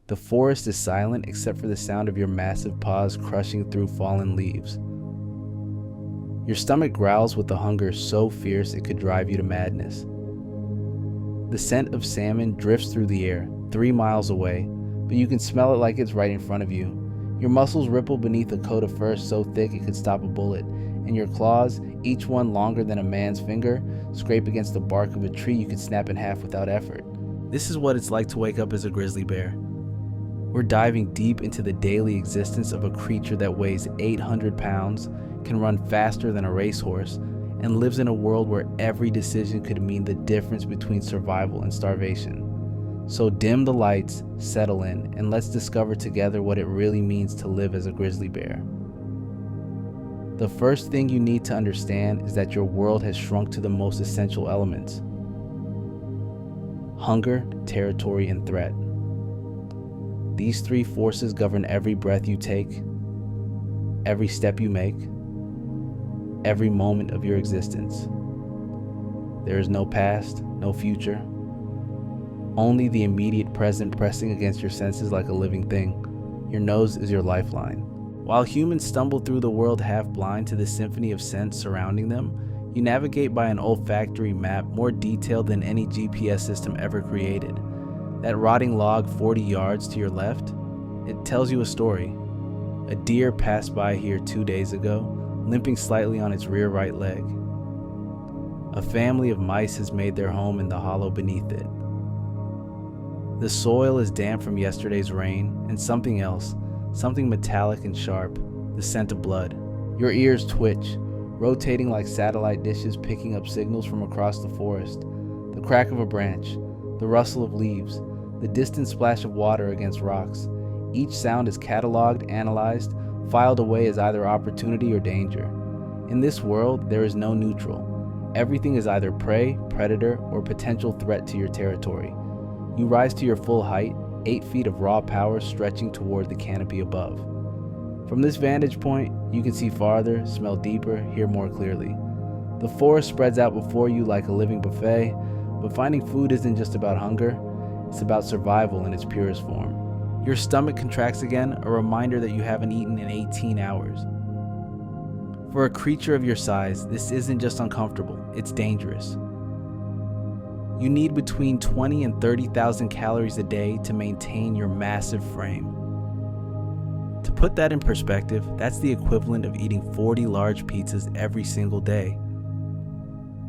The forest is silent except for the sound of your massive paws crushing through fallen leaves. Your stomach growls with a hunger so fierce it could drive you to madness. The scent of salmon drifts through the air, 3 miles away, but you can smell it like it's right in front of you. Your muscles ripple beneath a coat of fur so thick it could stop a bullet, and your claws, each one longer than a man's finger, scrape against the bark of a tree you could snap in half without effort. This is what it's like to wake up as a grizzly bear. We're diving deep into the daily existence of a creature that weighs 800 pounds, can run faster than a racehorse, and lives in a world where every decision could mean the difference between survival and starvation. So dim the lights, settle in, and let's discover together what it really means to live as a grizzly bear. The first thing you need to understand is that your world has shrunk to the most essential elements: hunger, territory, and threat. These 3 forces govern every breath you take, every step you make, every moment of your existence. There is no past, no future, only the immediate present pressing against your senses like a living thing. Your nose is your lifeline. While humans stumble through the world half blind to the symphony of scents surrounding them, you navigate by an olfactory map more detailed than any GPS system ever created. That rotting log 40 yards to your left, it tells you a story. A deer passed by here 2 days ago, limping slightly on its rear right leg. A family of mice has made their home in the hollow beneath it. The soil is damp from yesterday's rain, and something else, something metallic and sharp, the scent of blood. Your ears twitch, rotating like satellite dishes picking up signals from across the forest. The crack of a branch, the rustle of leaves, the distant splash of water against rocks. Each sound is cataloged, analyzed, filed away as either opportunity or danger. In this world, there is no neutral. Everything is either prey, predator, or potential threat to your territory. You rise to your full height, 8 feet of raw power stretching toward the canopy above. From this vantage point, you can see farther, smell deeper, hear more clearly. The forest spreads out before you like a living buffet, but finding food isn't just about hunger, it's about survival in its purest form. Your stomach contracts again, a reminder that you haven't eaten in 18 hours. For a creature of your size, this isn't just uncomfortable, it's dangerous. You need between 20 and 30,000 calories a day to maintain your massive frame. To put that in perspective, that's the equivalent of eating 40 large pizzas every single day.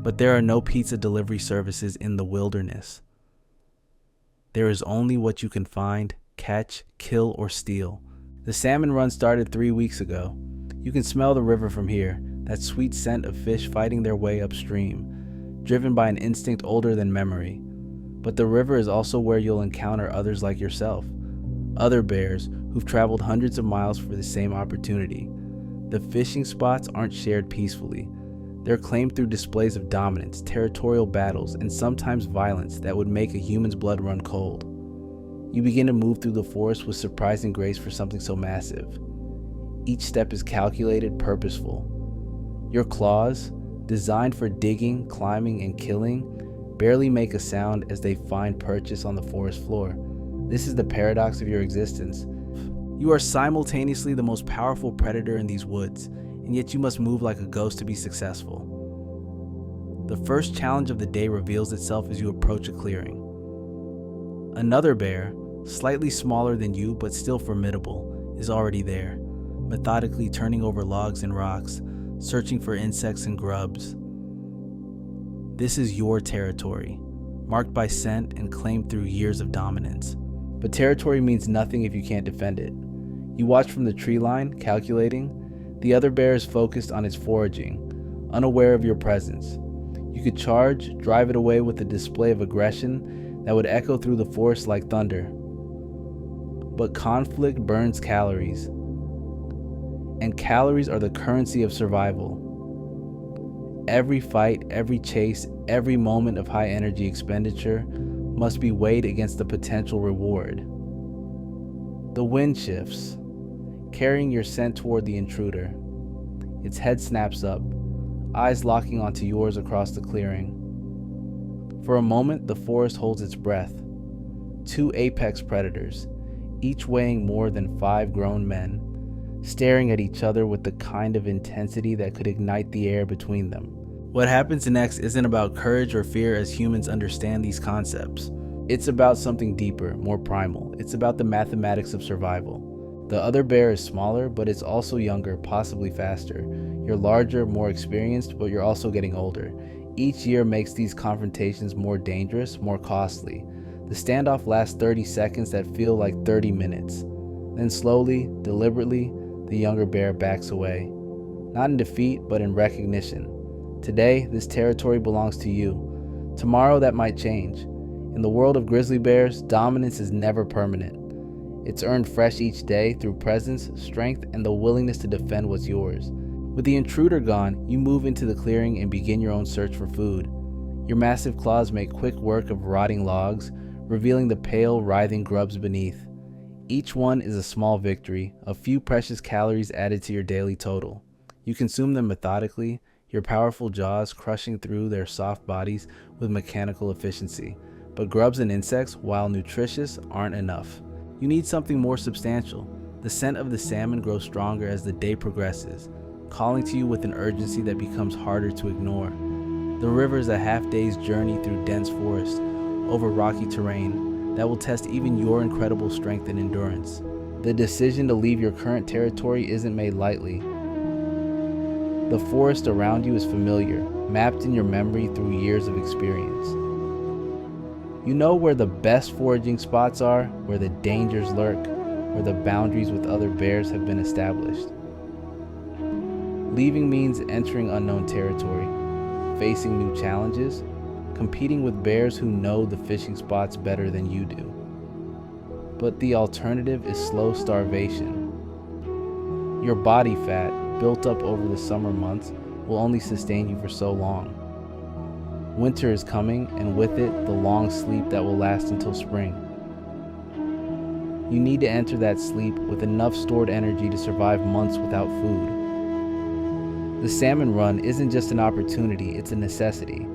But there are no pizza delivery services in the wilderness. There is only what you can find, catch, kill, or steal. The salmon run started 3 weeks ago. You can smell the river from here, that sweet scent of fish fighting their way upstream, driven by an instinct older than memory. But the river is also where you'll encounter others like yourself, other bears who've traveled hundreds of miles for the same opportunity. The fishing spots aren't shared peacefully. They're claimed through displays of dominance, territorial battles, and sometimes violence that would make a human's blood run cold. You begin to move through the forest with surprising grace for something so massive. Each step is calculated, purposeful. Your claws, designed for digging, climbing, and killing, barely make a sound as they find purchase on the forest floor. This is the paradox of your existence. You are simultaneously the most powerful predator in these woods, and yet you must move like a ghost to be successful. The first challenge of the day reveals itself as you approach a clearing. Another bear, slightly smaller than you but still formidable, is already there, methodically turning over logs and rocks, searching for insects and grubs. This is your territory, marked by scent and claimed through years of dominance. But territory means nothing if you can't defend it. You watch from the tree line, calculating. The other bear is focused on its foraging, unaware of your presence. You could charge, drive it away with a display of aggression that would echo through the forest like thunder. But conflict burns calories, and calories are the currency of survival. Every fight, every chase, every moment of high energy expenditure must be weighed against the potential reward. The wind shifts, carrying your scent toward the intruder. Its head snaps up, eyes locking onto yours across the clearing. For a moment, the forest holds its breath. Two apex predators, each weighing more than 5 grown men, staring at each other with the kind of intensity that could ignite the air between them. What happens next isn't about courage or fear as humans understand these concepts. It's about something deeper, more primal. It's about the mathematics of survival. The other bear is smaller, but it's also younger, possibly faster. You're larger, more experienced, but you're also getting older. Each year makes these confrontations more dangerous, more costly. The standoff lasts 30 seconds that feel like 30 minutes. Then slowly, deliberately, the younger bear backs away. Not in defeat, but in recognition. Today, this territory belongs to you. Tomorrow, that might change. In the world of grizzly bears, dominance is never permanent. It's earned fresh each day through presence, strength, and the willingness to defend what's yours. With the intruder gone, you move into the clearing and begin your own search for food. Your massive claws make quick work of rotting logs, revealing the pale, writhing grubs beneath. Each one is a small victory, a few precious calories added to your daily total. You consume them methodically, your powerful jaws crushing through their soft bodies with mechanical efficiency. But grubs and insects, while nutritious, aren't enough. You need something more substantial. The scent of the salmon grows stronger as the day progresses, calling to you with an urgency that becomes harder to ignore. The river is a half-day's journey through dense forest, over rocky terrain, that will test even your incredible strength and endurance. The decision to leave your current territory isn't made lightly. The forest around you is familiar, mapped in your memory through years of experience. You know where the best foraging spots are, where the dangers lurk, where the boundaries with other bears have been established. Leaving means entering unknown territory, facing new challenges, competing with bears who know the fishing spots better than you do. But the alternative is slow starvation. Your body fat, built up over the summer months, will only sustain you for so long. Winter is coming, and with it, the long sleep that will last until spring. You need to enter that sleep with enough stored energy to survive months without food. The salmon run isn't just an opportunity, it's a necessity.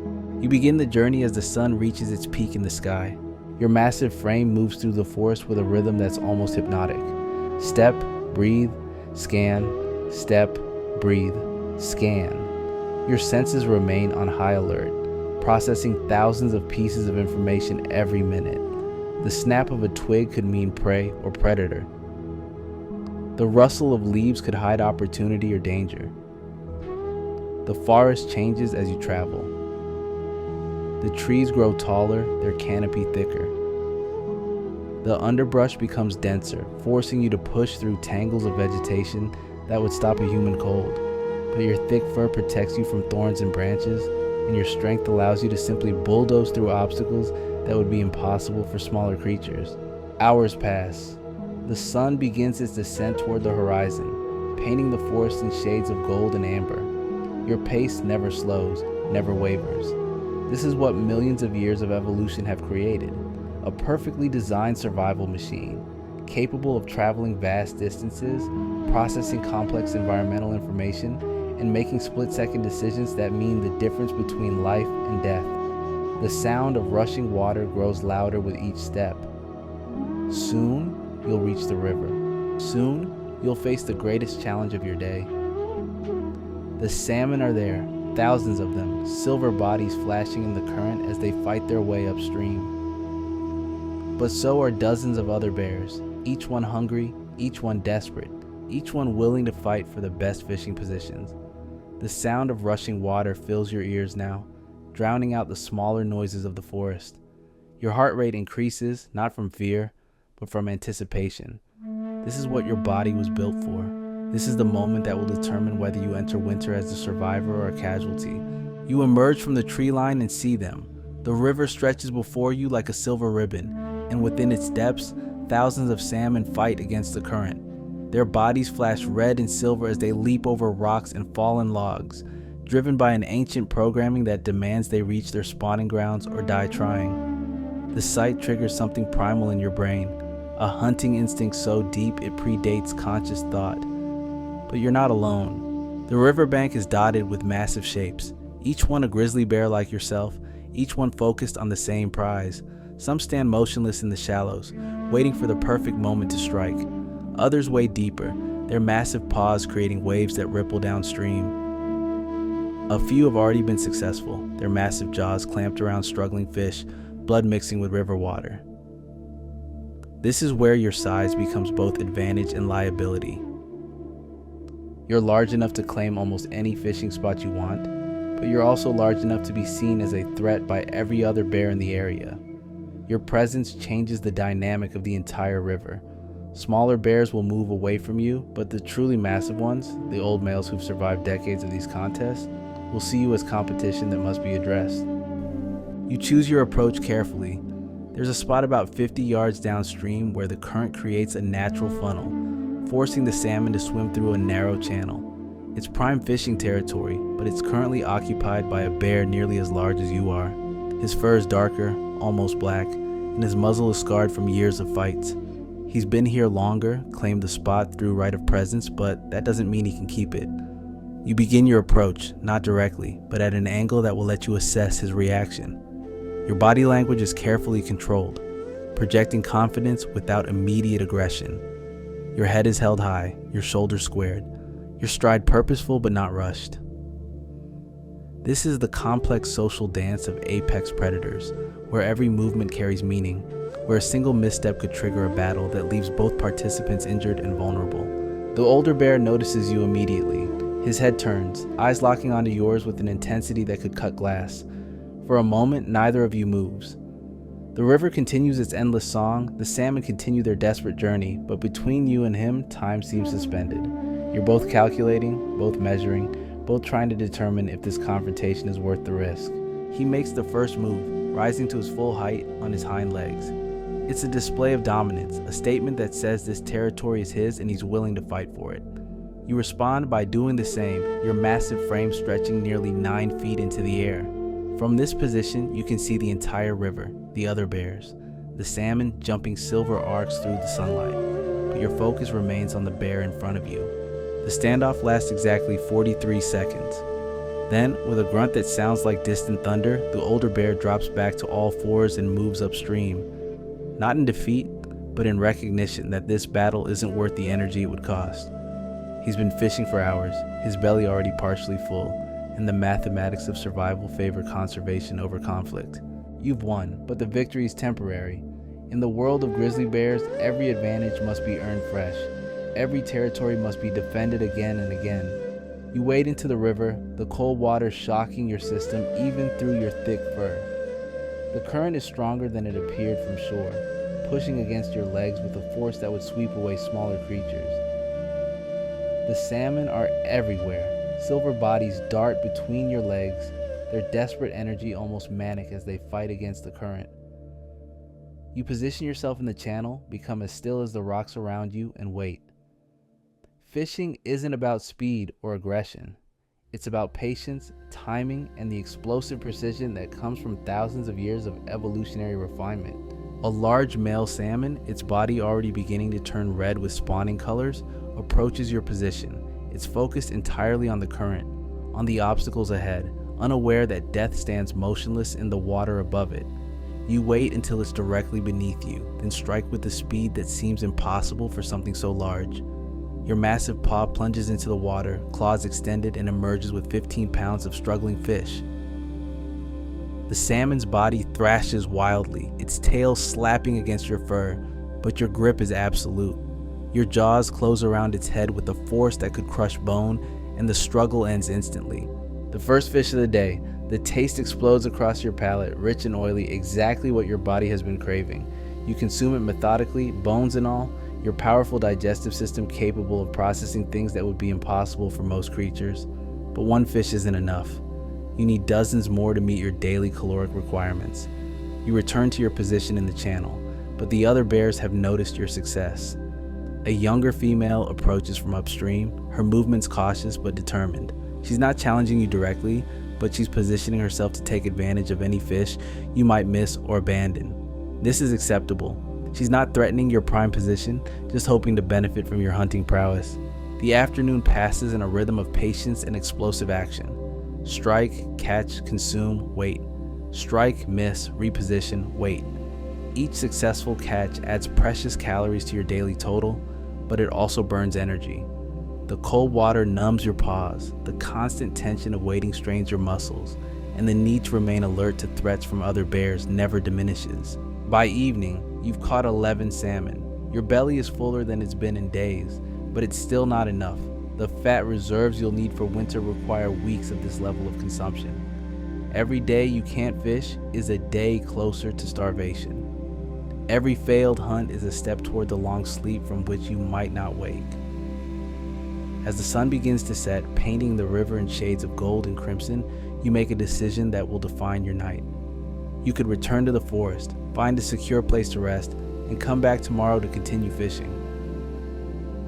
You begin the journey as the sun reaches its peak in the sky. Your massive frame moves through the forest with a rhythm that's almost hypnotic. Step, breathe, scan, step, breathe, scan. Your senses remain on high alert, processing thousands of pieces of information every minute. The snap of a twig could mean prey or predator. The rustle of leaves could hide opportunity or danger. The forest changes as you travel. The trees grow taller, their canopy thicker. The underbrush becomes denser, forcing you to push through tangles of vegetation that would stop a human cold. But your thick fur protects you from thorns and branches, and your strength allows you to simply bulldoze through obstacles that would be impossible for smaller creatures. Hours pass. The sun begins its descent toward the horizon, painting the forest in shades of gold and amber. Your pace never slows, never wavers. This is what millions of years of evolution have created, a perfectly designed survival machine, capable of traveling vast distances, processing complex environmental information, and making split-second decisions that mean the difference between life and death. The sound of rushing water grows louder with each step. Soon, you'll reach the river. Soon, you'll face the greatest challenge of your day. The salmon are there, thousands of them, silver bodies flashing in the current as they fight their way upstream. But so are dozens of other bears, each one hungry, each one desperate, each one willing to fight for the best fishing positions. The sound of rushing water fills your ears now, drowning out the smaller noises of the forest. Your heart rate increases, not from fear, but from anticipation. This is what your body was built for. This is the moment that will determine whether you enter winter as a survivor or a casualty. You emerge from the tree line and see them. The river stretches before you like a silver ribbon, and within its depths, thousands of salmon fight against the current. Their bodies flash red and silver as they leap over rocks and fallen logs, driven by an ancient programming that demands they reach their spawning grounds or die trying. The sight triggers something primal in your brain, a hunting instinct so deep it predates conscious thought. But you're not alone. The riverbank is dotted with massive shapes, each one a grizzly bear like yourself, each one focused on the same prize. Some stand motionless in the shallows, waiting for the perfect moment to strike. Others wade deeper, their massive paws creating waves that ripple downstream. A few have already been successful, their massive jaws clamped around struggling fish, blood mixing with river water. This is where your size becomes both advantage and liability. You're large enough to claim almost any fishing spot you want, but you're also large enough to be seen as a threat by every other bear in the area. Your presence changes the dynamic of the entire river. Smaller bears will move away from you, but the truly massive ones, the old males who've survived decades of these contests, will see you as competition that must be addressed. You choose your approach carefully. There's a spot about 50 yards downstream where the current creates a natural funnel, forcing the salmon to swim through a narrow channel. It's prime fishing territory, but it's currently occupied by a bear nearly as large as you are. His fur is darker, almost black, and his muzzle is scarred from years of fights. He's been here longer, claimed the spot through right of presence, but that doesn't mean he can keep it. You begin your approach, not directly, but at an angle that will let you assess his reaction. Your body language is carefully controlled, projecting confidence without immediate aggression. Your head is held high, your shoulders squared, your stride purposeful but not rushed. This is the complex social dance of apex predators, where every movement carries meaning, where a single misstep could trigger a battle that leaves both participants injured and vulnerable. The older bear notices you immediately. His head turns, eyes locking onto yours with an intensity that could cut glass. For a moment, neither of you moves. The river continues its endless song, the salmon continue their desperate journey, but between you and him, time seems suspended. You're both calculating, both measuring, both trying to determine if this confrontation is worth the risk. He makes the first move, rising to his full height on his hind legs. It's a display of dominance, a statement that says this territory is his and he's willing to fight for it. You respond by doing the same, your massive frame stretching nearly 9 feet into the air. From this position, you can see the entire river, the other bears, the salmon jumping silver arcs through the sunlight, but your focus remains on the bear in front of you. The standoff lasts exactly 43 seconds. Then, with a grunt that sounds like distant thunder, the older bear drops back to all fours and moves upstream. Not in defeat, but in recognition that this battle isn't worth the energy it would cost. He's been fishing for hours, his belly already partially full, and the mathematics of survival favor conservation over conflict. You've won, but the victory is temporary. In the world of grizzly bears, every advantage must be earned fresh. Every territory must be defended again and again. You wade into the river, the cold water shocking your system even through your thick fur. The current is stronger than it appeared from shore, pushing against your legs with a force that would sweep away smaller creatures. The salmon are everywhere. Silver bodies dart between your legs, their desperate energy almost manic as they fight against the current. You position yourself in the channel, become as still as the rocks around you, and wait. Fishing isn't about speed or aggression. It's about patience, timing, and the explosive precision that comes from thousands of years of evolutionary refinement. A large male salmon, its body already beginning to turn red with spawning colors, approaches your position. It's focused entirely on the current, on the obstacles ahead, unaware that death stands motionless in the water above it. You wait until it's directly beneath you, then strike with the speed that seems impossible for something so large. Your massive paw plunges into the water, claws extended, and emerges with 15 pounds of struggling fish. The salmon's body thrashes wildly, its tail slapping against your fur, but your grip is absolute. Your jaws close around its head with a force that could crush bone, and the struggle ends instantly. The first fish of the day, the taste explodes across your palate, rich and oily, exactly what your body has been craving. You consume it methodically, bones and all, your powerful digestive system capable of processing things that would be impossible for most creatures. But one fish isn't enough. You need dozens more to meet your daily caloric requirements. You return to your position in the channel, but the other bears have noticed your success. A younger female approaches from upstream, her movements cautious but determined. She's not challenging you directly, but she's positioning herself to take advantage of any fish you might miss or abandon. This is acceptable. She's not threatening your prime position, just hoping to benefit from your hunting prowess. The afternoon passes in a rhythm of patience and explosive action. Strike, catch, consume, wait. Strike, miss, reposition, wait. Each successful catch adds precious calories to your daily total, but it also burns energy. The cold water numbs your paws, the constant tension of waiting strains your muscles, and the need to remain alert to threats from other bears never diminishes. By evening, you've caught 11 salmon. Your belly is fuller than it's been in days, but it's still not enough. The fat reserves you'll need for winter require weeks of this level of consumption. Every day you can't fish is a day closer to starvation. Every failed hunt is a step toward the long sleep from which you might not wake. As the sun begins to set, painting the river in shades of gold and crimson, you make a decision that will define your night. You could return to the forest, find a secure place to rest, and come back tomorrow to continue fishing.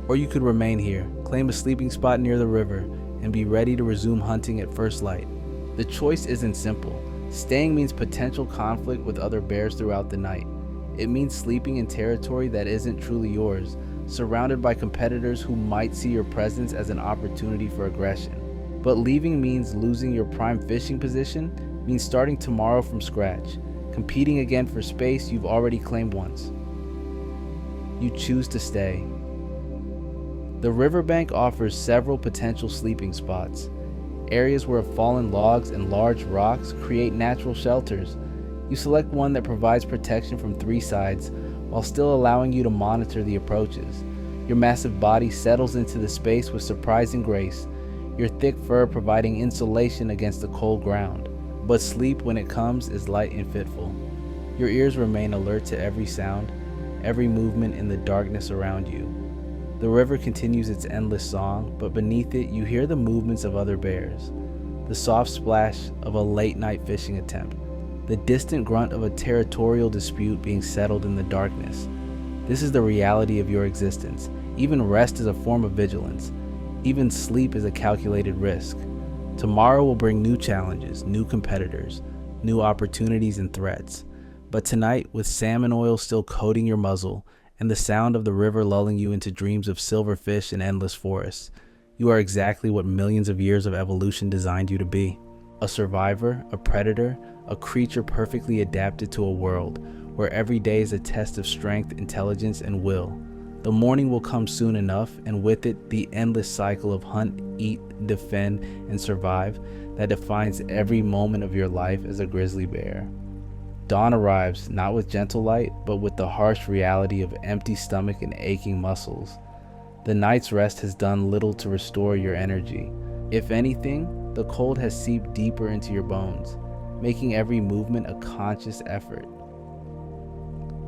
Or you could remain here, claim a sleeping spot near the river, and be ready to resume hunting at first light. The choice isn't simple. Staying means potential conflict with other bears throughout the night. It means sleeping in territory that isn't truly yours, surrounded by competitors who might see your presence as an opportunity for aggression. But leaving means losing your prime fishing position, means starting tomorrow from scratch, competing again for space you've already claimed once. You choose to stay. The riverbank offers several potential sleeping spots, areas where fallen logs and large rocks create natural shelters. You select one that provides protection from three sides while still allowing you to monitor the approaches. Your massive body settles into the space with surprising grace, your thick fur providing insulation against the cold ground. But sleep, when it comes, is light and fitful. Your ears remain alert to every sound, every movement in the darkness around you. The river continues its endless song, but beneath it you hear the movements of other bears, the soft splash of a late-night fishing attempt, the distant grunt of a territorial dispute being settled in the darkness. This is the reality of your existence. Even rest is a form of vigilance. Even sleep is a calculated risk. Tomorrow will bring new challenges, new competitors, new opportunities and threats. But tonight, with salmon oil still coating your muzzle and the sound of the river lulling you into dreams of silver fish and endless forests, you are exactly what millions of years of evolution designed you to be. A survivor, a predator, a creature perfectly adapted to a world where every day is a test of strength, intelligence, and will. The morning will come soon enough, and with it, the endless cycle of hunt, eat, defend, and survive that defines every moment of your life as a grizzly bear. Dawn arrives not with gentle light, but with the harsh reality of empty stomach and aching muscles. The night's rest has done little to restore your energy. If anything, the cold has seeped deeper into your bones, making every movement a conscious effort.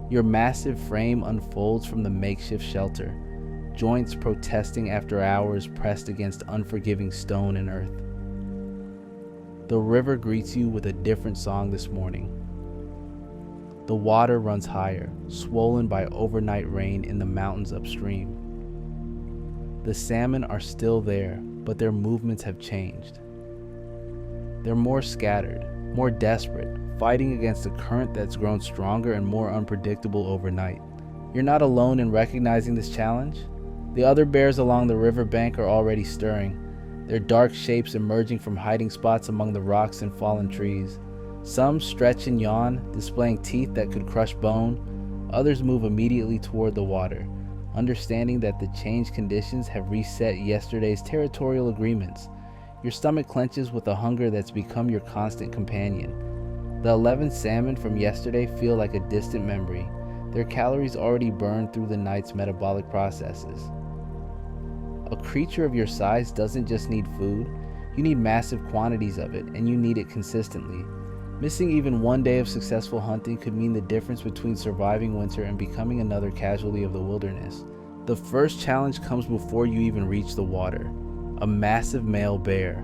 Your massive frame unfolds from the makeshift shelter, joints protesting after hours pressed against unforgiving stone and earth. The river greets you with a different song this morning. The water runs higher, swollen by overnight rain in the mountains upstream. The salmon are still there, but their movements have changed. They're more scattered, more desperate, fighting against a current that's grown stronger and more unpredictable overnight. You're not alone in recognizing this challenge. The other bears along the riverbank are already stirring, their dark shapes emerging from hiding spots among the rocks and fallen trees. Some stretch and yawn, displaying teeth that could crush bone. Others move immediately toward the water, understanding that the changed conditions have reset yesterday's territorial agreements. Your stomach clenches with a hunger that's become your constant companion. The 11 salmon from yesterday feel like a distant memory, their calories already burned through the night's metabolic processes. A creature of your size doesn't just need food, you need massive quantities of it, and you need it consistently. Missing even one day of successful hunting could mean the difference between surviving winter and becoming another casualty of the wilderness. The first challenge comes before you even reach the water. A massive male bear,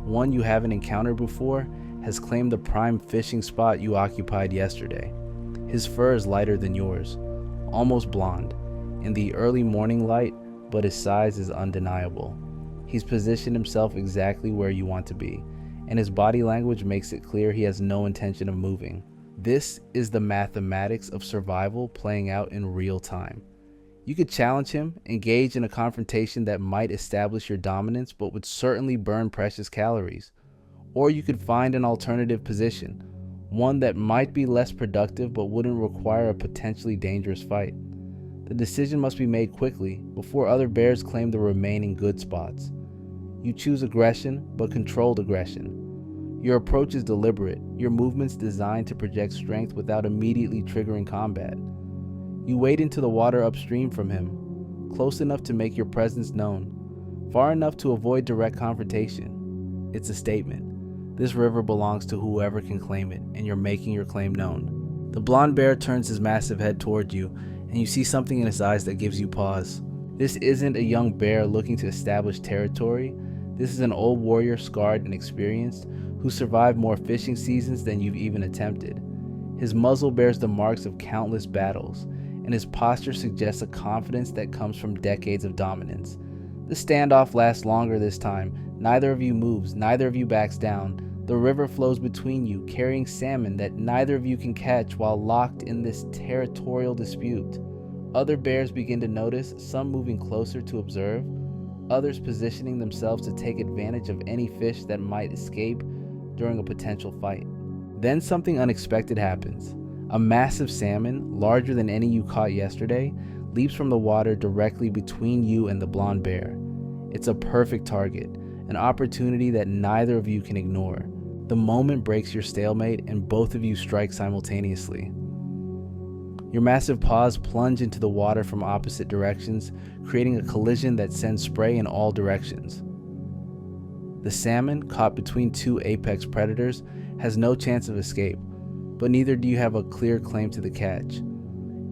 one you haven't encountered before, has claimed the prime fishing spot you occupied yesterday. His fur is lighter than yours, almost blonde, in the early morning light, but his size is undeniable. He's positioned himself exactly where you want to be, and his body language makes it clear he has no intention of moving. This is the mathematics of survival playing out in real time. You could challenge him, engage in a confrontation that might establish your dominance but would certainly burn precious calories. Or you could find an alternative position, one that might be less productive but wouldn't require a potentially dangerous fight. The decision must be made quickly before other bears claim the remaining good spots. You choose aggression, but controlled aggression. Your approach is deliberate, your movements designed to project strength without immediately triggering combat. You wade into the water upstream from him, close enough to make your presence known, far enough to avoid direct confrontation. It's a statement. This river belongs to whoever can claim it, and you're making your claim known. The blonde bear turns his massive head toward you, and you see something in his eyes that gives you pause. This isn't a young bear looking to establish territory. This is an old warrior, scarred and experienced, who survived more fishing seasons than you've even attempted. His muzzle bears the marks of countless battles, and his posture suggests a confidence that comes from decades of dominance. The standoff lasts longer this time. Neither of you moves, neither of you backs down. The river flows between you, carrying salmon that neither of you can catch while locked in this territorial dispute. Other bears begin to notice, some moving closer to observe, others positioning themselves to take advantage of any fish that might escape during a potential fight. Then something unexpected happens. A massive salmon, larger than any you caught yesterday, leaps from the water directly between you and the blonde bear. It's a perfect target, an opportunity that neither of you can ignore. The moment breaks your stalemate and both of you strike simultaneously. Your massive paws plunge into the water from opposite directions, creating a collision that sends spray in all directions. The salmon, caught between two apex predators, has no chance of escape, but neither do you have a clear claim to the catch.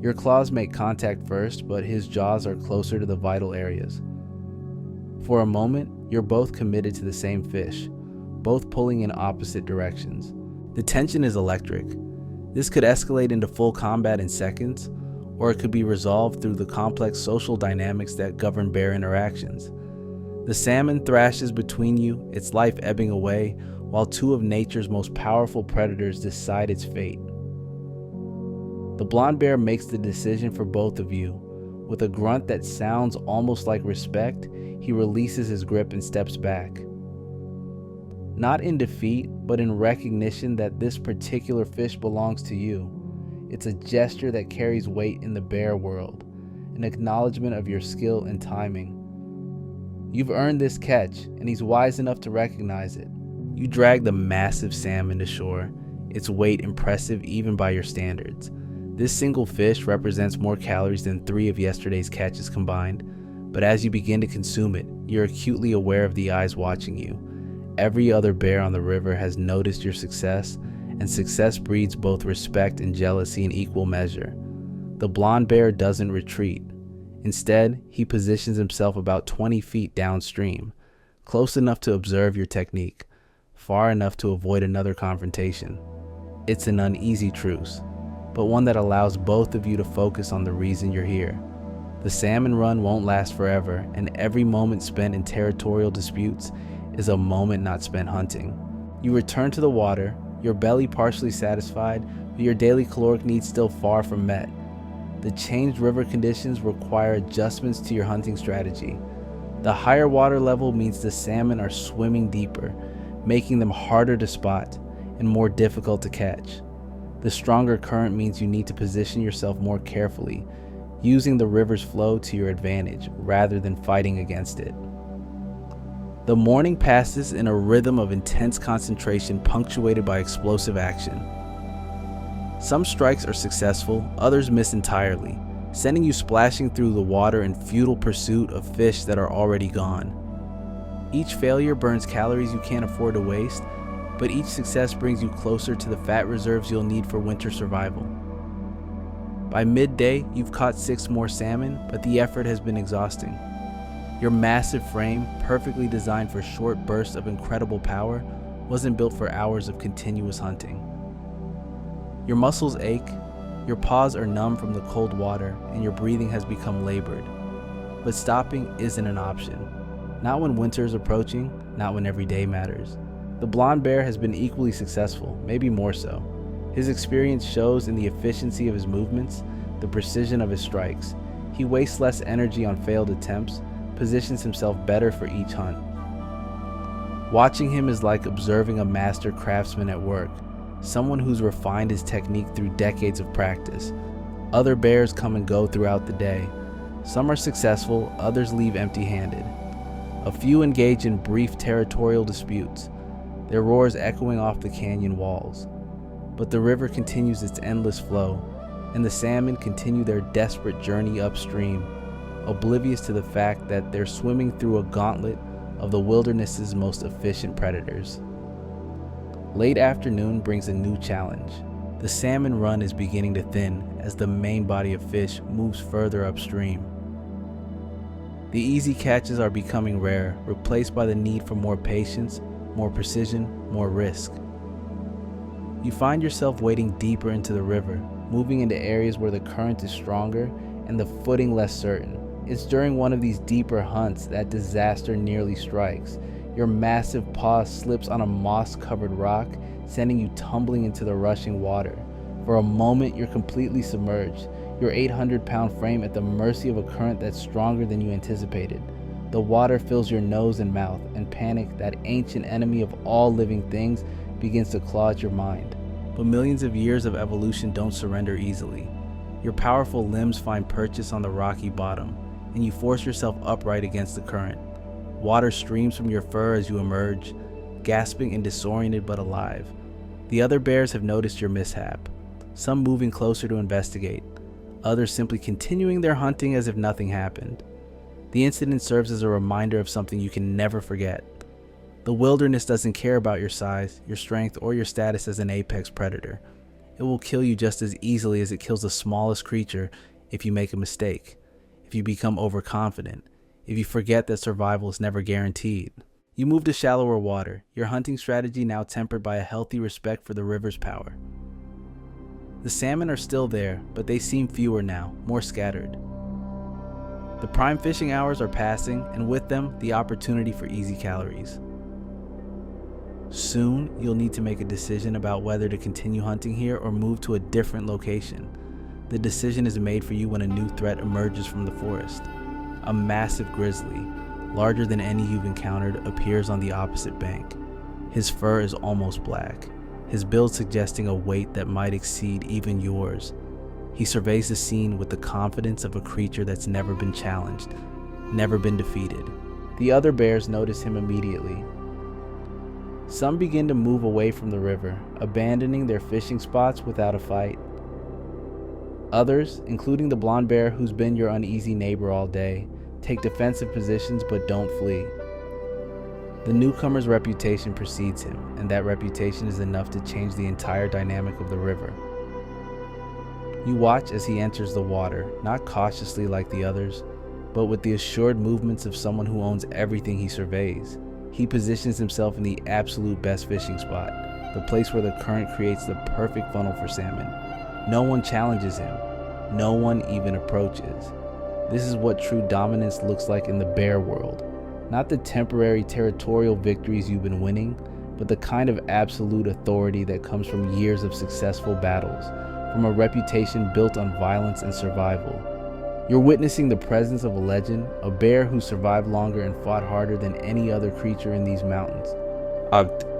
Your claws make contact first, but his jaws are closer to the vital areas. For a moment, you're both committed to the same fish, both pulling in opposite directions. The tension is electric. This could escalate into full combat in seconds, or it could be resolved through the complex social dynamics that govern bear interactions. The salmon thrashes between you, its life ebbing away, while two of nature's most powerful predators decide its fate. The blonde bear makes the decision for both of you. With a grunt that sounds almost like respect, he releases his grip and steps back. Not in defeat, but in recognition that this particular fish belongs to you. It's a gesture that carries weight in the bear world, an acknowledgement of your skill and timing. You've earned this catch, and he's wise enough to recognize it. You drag the massive salmon to shore, its weight impressive even by your standards. This single fish represents more calories than 3 of yesterday's catches combined, but as you begin to consume it, you're acutely aware of the eyes watching you. Every other bear on the river has noticed your success, and success breeds both respect and jealousy in equal measure. The blonde bear doesn't retreat. Instead, he positions himself about 20 feet downstream, close enough to observe your technique, far enough to avoid another confrontation. It's an uneasy truce, but one that allows both of you to focus on the reason you're here. The salmon run won't last forever, and every moment spent in territorial disputes is a moment not spent hunting. You return to the water, your belly partially satisfied, but your daily caloric needs still far from met. The changed river conditions require adjustments to your hunting strategy. The higher water level means the salmon are swimming deeper, making them harder to spot and more difficult to catch. The stronger current means you need to position yourself more carefully, using the river's flow to your advantage rather than fighting against it. The morning passes in a rhythm of intense concentration punctuated by explosive action. Some strikes are successful, others miss entirely, sending you splashing through the water in futile pursuit of fish that are already gone. Each failure burns calories you can't afford to waste, but each success brings you closer to the fat reserves you'll need for winter survival. By midday, you've caught 6 more salmon, but the effort has been exhausting. Your massive frame, perfectly designed for short bursts of incredible power, wasn't built for hours of continuous hunting. Your muscles ache, your paws are numb from the cold water, and your breathing has become labored. But stopping isn't an option. Not when winter is approaching, not when every day matters. The blonde bear has been equally successful, maybe more so. His experience shows in the efficiency of his movements, the precision of his strikes. He wastes less energy on failed attempts, positions himself better for each hunt. Watching him is like observing a master craftsman at work, someone who's refined his technique through decades of practice. Other bears come and go throughout the day. Some are successful, others leave empty-handed. A few engage in brief territorial disputes, their roars echoing off the canyon walls. But the river continues its endless flow, and the salmon continue their desperate journey upstream, oblivious to the fact that they're swimming through a gauntlet of the wilderness's most efficient predators. Late afternoon brings a new challenge. The salmon run is beginning to thin as the main body of fish moves further upstream. The easy catches are becoming rare, replaced by the need for more patience, more precision, more risk. You find yourself wading deeper into the river, moving into areas where the current is stronger and the footing less certain. It's during one of these deeper hunts that disaster nearly strikes. Your massive paw slips on a moss-covered rock, sending you tumbling into the rushing water. For a moment, you're completely submerged, your 800-pound frame at the mercy of a current that's stronger than you anticipated. The water fills your nose and mouth, and panic, that ancient enemy of all living things, begins to claw at your mind. But millions of years of evolution don't surrender easily. Your powerful limbs find purchase on the rocky bottom, and you force yourself upright against the current. Water streams from your fur as you emerge, gasping and disoriented but alive. The other bears have noticed your mishap, some moving closer to investigate, others simply continuing their hunting as if nothing happened. The incident serves as a reminder of something you can never forget. The wilderness doesn't care about your size, your strength, or your status as an apex predator. It will kill you just as easily as it kills the smallest creature if you make a mistake, if you become overconfident, if you forget that survival is never guaranteed. You move to shallower water, your hunting strategy now tempered by a healthy respect for the river's power. The salmon are still there, but they seem fewer now, more scattered. The prime fishing hours are passing, and with them, the opportunity for easy calories. Soon, you'll need to make a decision about whether to continue hunting here or move to a different location. The decision is made for you when a new threat emerges from the forest. A massive grizzly, larger than any you've encountered, appears on the opposite bank. His fur is almost black, his build suggesting a weight that might exceed even yours. He surveys the scene with the confidence of a creature that's never been challenged, never been defeated. The other bears notice him immediately. Some begin to move away from the river, abandoning their fishing spots without a fight. Others, including the blonde bear who's been your uneasy neighbor all day, take defensive positions but don't flee. The newcomer's reputation precedes him, and that reputation is enough to change the entire dynamic of the river. You watch as he enters the water, not cautiously like the others, but with the assured movements of someone who owns everything he surveys. He positions himself in the absolute best fishing spot, the place where the current creates the perfect funnel for salmon. No one challenges him. No one even approaches. This is what true dominance looks like in the bear world. Not the temporary territorial victories you've been winning, but the kind of absolute authority that comes from years of successful battles, from a reputation built on violence and survival. You're witnessing the presence of a legend, a bear who survived longer and fought harder than any other creature in these mountains.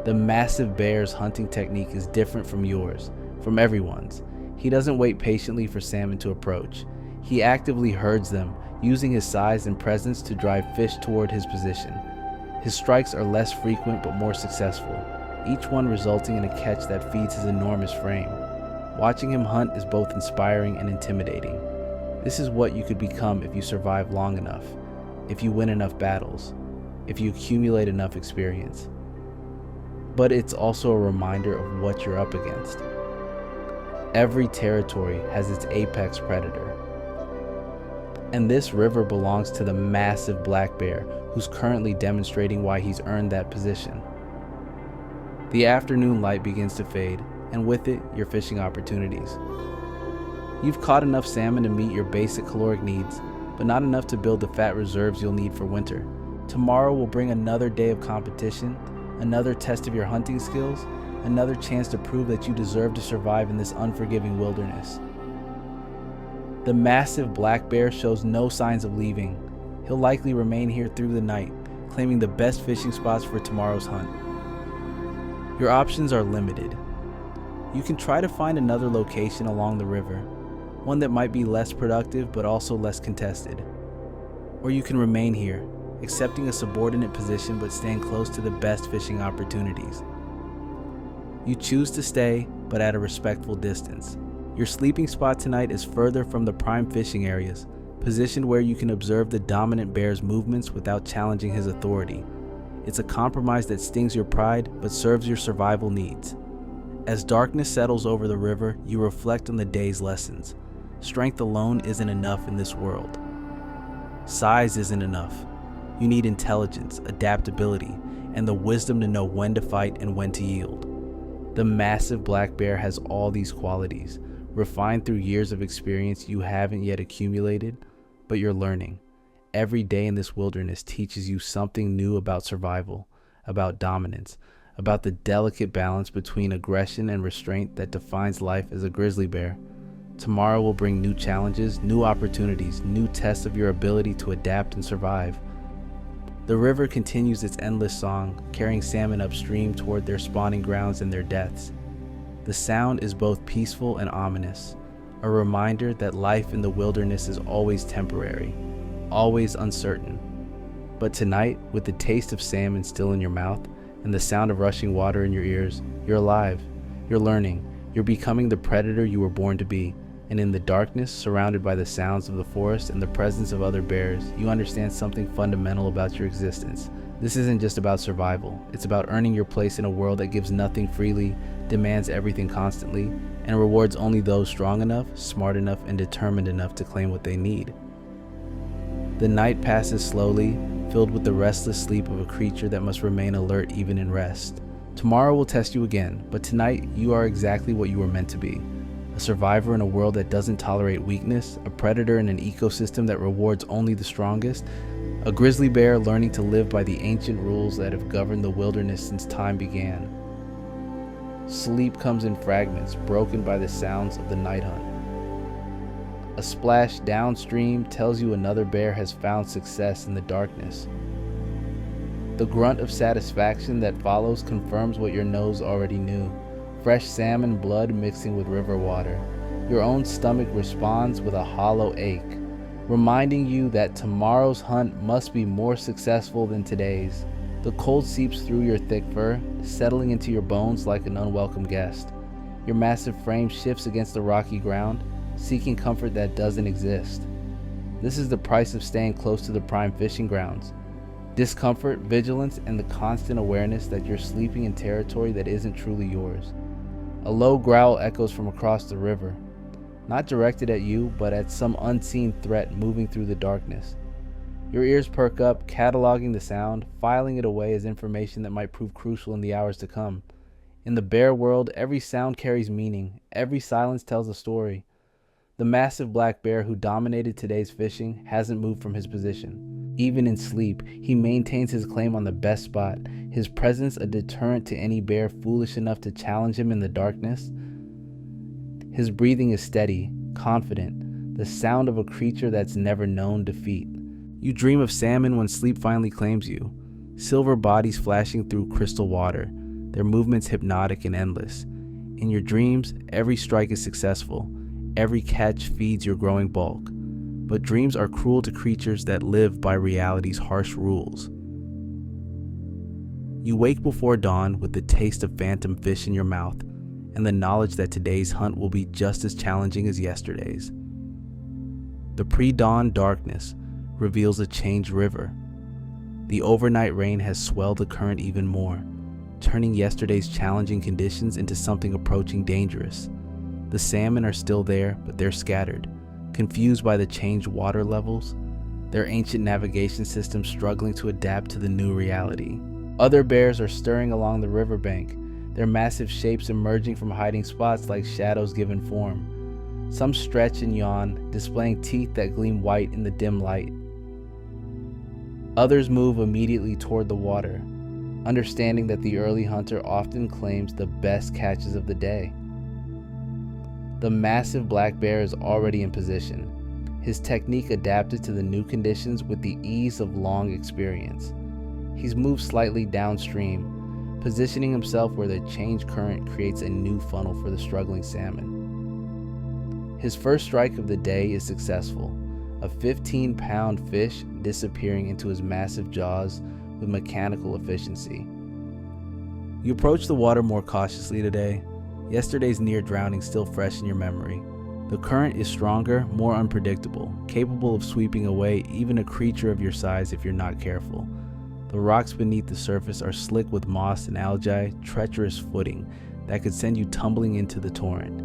The massive bear's hunting technique is different from yours, from everyone's. He doesn't wait patiently for salmon to approach. He actively herds them, using his size and presence to drive fish toward his position. His strikes are less frequent but more successful, each one resulting in a catch that feeds his enormous frame. Watching him hunt is both inspiring and intimidating. This is what you could become if you survive long enough, if you win enough battles, if you accumulate enough experience. But it's also a reminder of what you're up against. Every territory has its apex predator. And this river belongs to the massive black bear who's currently demonstrating why he's earned that position. The afternoon light begins to fade, and with it, your fishing opportunities. You've caught enough salmon to meet your basic caloric needs, but not enough to build the fat reserves you'll need for winter. Tomorrow will bring another day of competition, another test of your hunting skills, another chance to prove that you deserve to survive in this unforgiving wilderness. The massive black bear shows no signs of leaving. He'll likely remain here through the night, claiming the best fishing spots for tomorrow's hunt. Your options are limited. You can try to find another location along the river, one that might be less productive but also less contested. Or you can remain here, accepting a subordinate position but staying close to the best fishing opportunities. You choose to stay, but at a respectful distance. Your sleeping spot tonight is further from the prime fishing areas, positioned where you can observe the dominant bear's movements without challenging his authority. It's a compromise that stings your pride but serves your survival needs. As darkness settles over the river, you reflect on the day's lessons. Strength alone isn't enough in this world. Size isn't enough. You need intelligence, adaptability, and the wisdom to know when to fight and when to yield. The massive black bear has all these qualities, refined through years of experience you haven't yet accumulated, but you're learning. Every day in this wilderness teaches you something new about survival, about dominance, about the delicate balance between aggression and restraint that defines life as a grizzly bear. Tomorrow will bring new challenges, new opportunities, new tests of your ability to adapt and survive. The river continues its endless song, carrying salmon upstream toward their spawning grounds and their deaths. The sound is both peaceful and ominous, a reminder that life in the wilderness is always temporary, always uncertain. But tonight, with the taste of salmon still in your mouth and the sound of rushing water in your ears, you're alive, you're learning, you're becoming the predator you were born to be. And in the darkness, surrounded by the sounds of the forest and the presence of other bears, you understand something fundamental about your existence. This isn't just about survival. It's about earning your place in a world that gives nothing freely, demands everything constantly, and rewards only those strong enough, smart enough, and determined enough to claim what they need. The night passes slowly, filled with the restless sleep of a creature that must remain alert even in rest. Tomorrow will test you again, but tonight you are exactly what you were meant to be. A survivor in a world that doesn't tolerate weakness, a predator in an ecosystem that rewards only the strongest, a grizzly bear learning to live by the ancient rules that have governed the wilderness since time began. Sleep comes in fragments, broken by the sounds of the night hunt. A splash downstream tells you another bear has found success in the darkness. The grunt of satisfaction that follows confirms what your nose already knew. Fresh salmon blood mixing with river water. Your own stomach responds with a hollow ache, reminding you that tomorrow's hunt must be more successful than today's. The cold seeps through your thick fur, settling into your bones like an unwelcome guest. Your massive frame shifts against the rocky ground, seeking comfort that doesn't exist. This is the price of staying close to the prime fishing grounds. Discomfort, vigilance, and the constant awareness that you're sleeping in territory that isn't truly yours. A low growl echoes from across the river, not directed at you, but at some unseen threat moving through the darkness. Your ears perk up, cataloging the sound, filing it away as information that might prove crucial in the hours to come. In the bear world, every sound carries meaning, every silence tells a story. The massive black bear who dominated today's fishing hasn't moved from his position. Even in sleep, he maintains his claim on the best spot, his presence a deterrent to any bear foolish enough to challenge him in the darkness. His breathing is steady, confident, the sound of a creature that's never known defeat. You dream of salmon when sleep finally claims you, silver bodies flashing through crystal water, their movements hypnotic and endless. In your dreams, every strike is successful, every catch feeds your growing bulk. But dreams are cruel to creatures that live by reality's harsh rules. You wake before dawn with the taste of phantom fish in your mouth and the knowledge that today's hunt will be just as challenging as yesterday's. The pre-dawn darkness reveals a changed river. The overnight rain has swelled the current even more, turning yesterday's challenging conditions into something approaching dangerous. The salmon are still there, but they're scattered, confused by the changed water levels, their ancient navigation system struggling to adapt to the new reality. Other bears are stirring along the riverbank, their massive shapes emerging from hiding spots like shadows given form. Some stretch and yawn, displaying teeth that gleam white in the dim light. Others move immediately toward the water, understanding that the early hunter often claims the best catches of the day. The massive black bear is already in position, his technique adapted to the new conditions with the ease of long experience. He's moved slightly downstream, positioning himself where the change current creates a new funnel for the struggling salmon. His first strike of the day is successful, a 15-pound fish disappearing into his massive jaws with mechanical efficiency. You approach the water more cautiously today, yesterday's near drowning still fresh in your memory. The current is stronger, more unpredictable, capable of sweeping away even a creature of your size if you're not careful. The rocks beneath the surface are slick with moss and algae, treacherous footing that could send you tumbling into the torrent.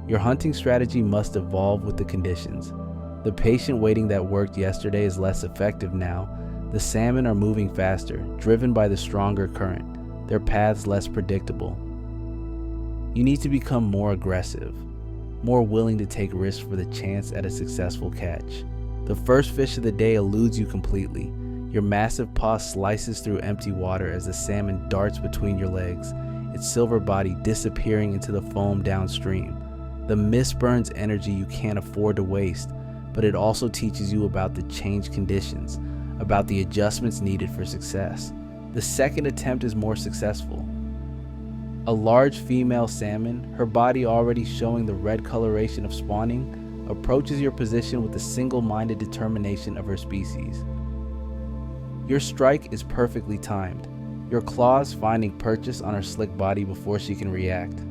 Your hunting strategy must evolve with the conditions. The patient waiting that worked yesterday is less effective now. The salmon are moving faster, driven by the stronger current, their paths less predictable. You need to become more aggressive, more willing to take risks for the chance at a successful catch. The first fish of the day eludes you completely. Your massive paw slices through empty water as the salmon darts between your legs, its silver body disappearing into the foam downstream. The miss burns energy you can't afford to waste, but it also teaches you about the changed conditions, about the adjustments needed for success. The second attempt is more successful. A large female salmon, her body already showing the red coloration of spawning, approaches your position with the single-minded determination of her species. Your strike is perfectly timed, your claws finding purchase on her slick body before she can react.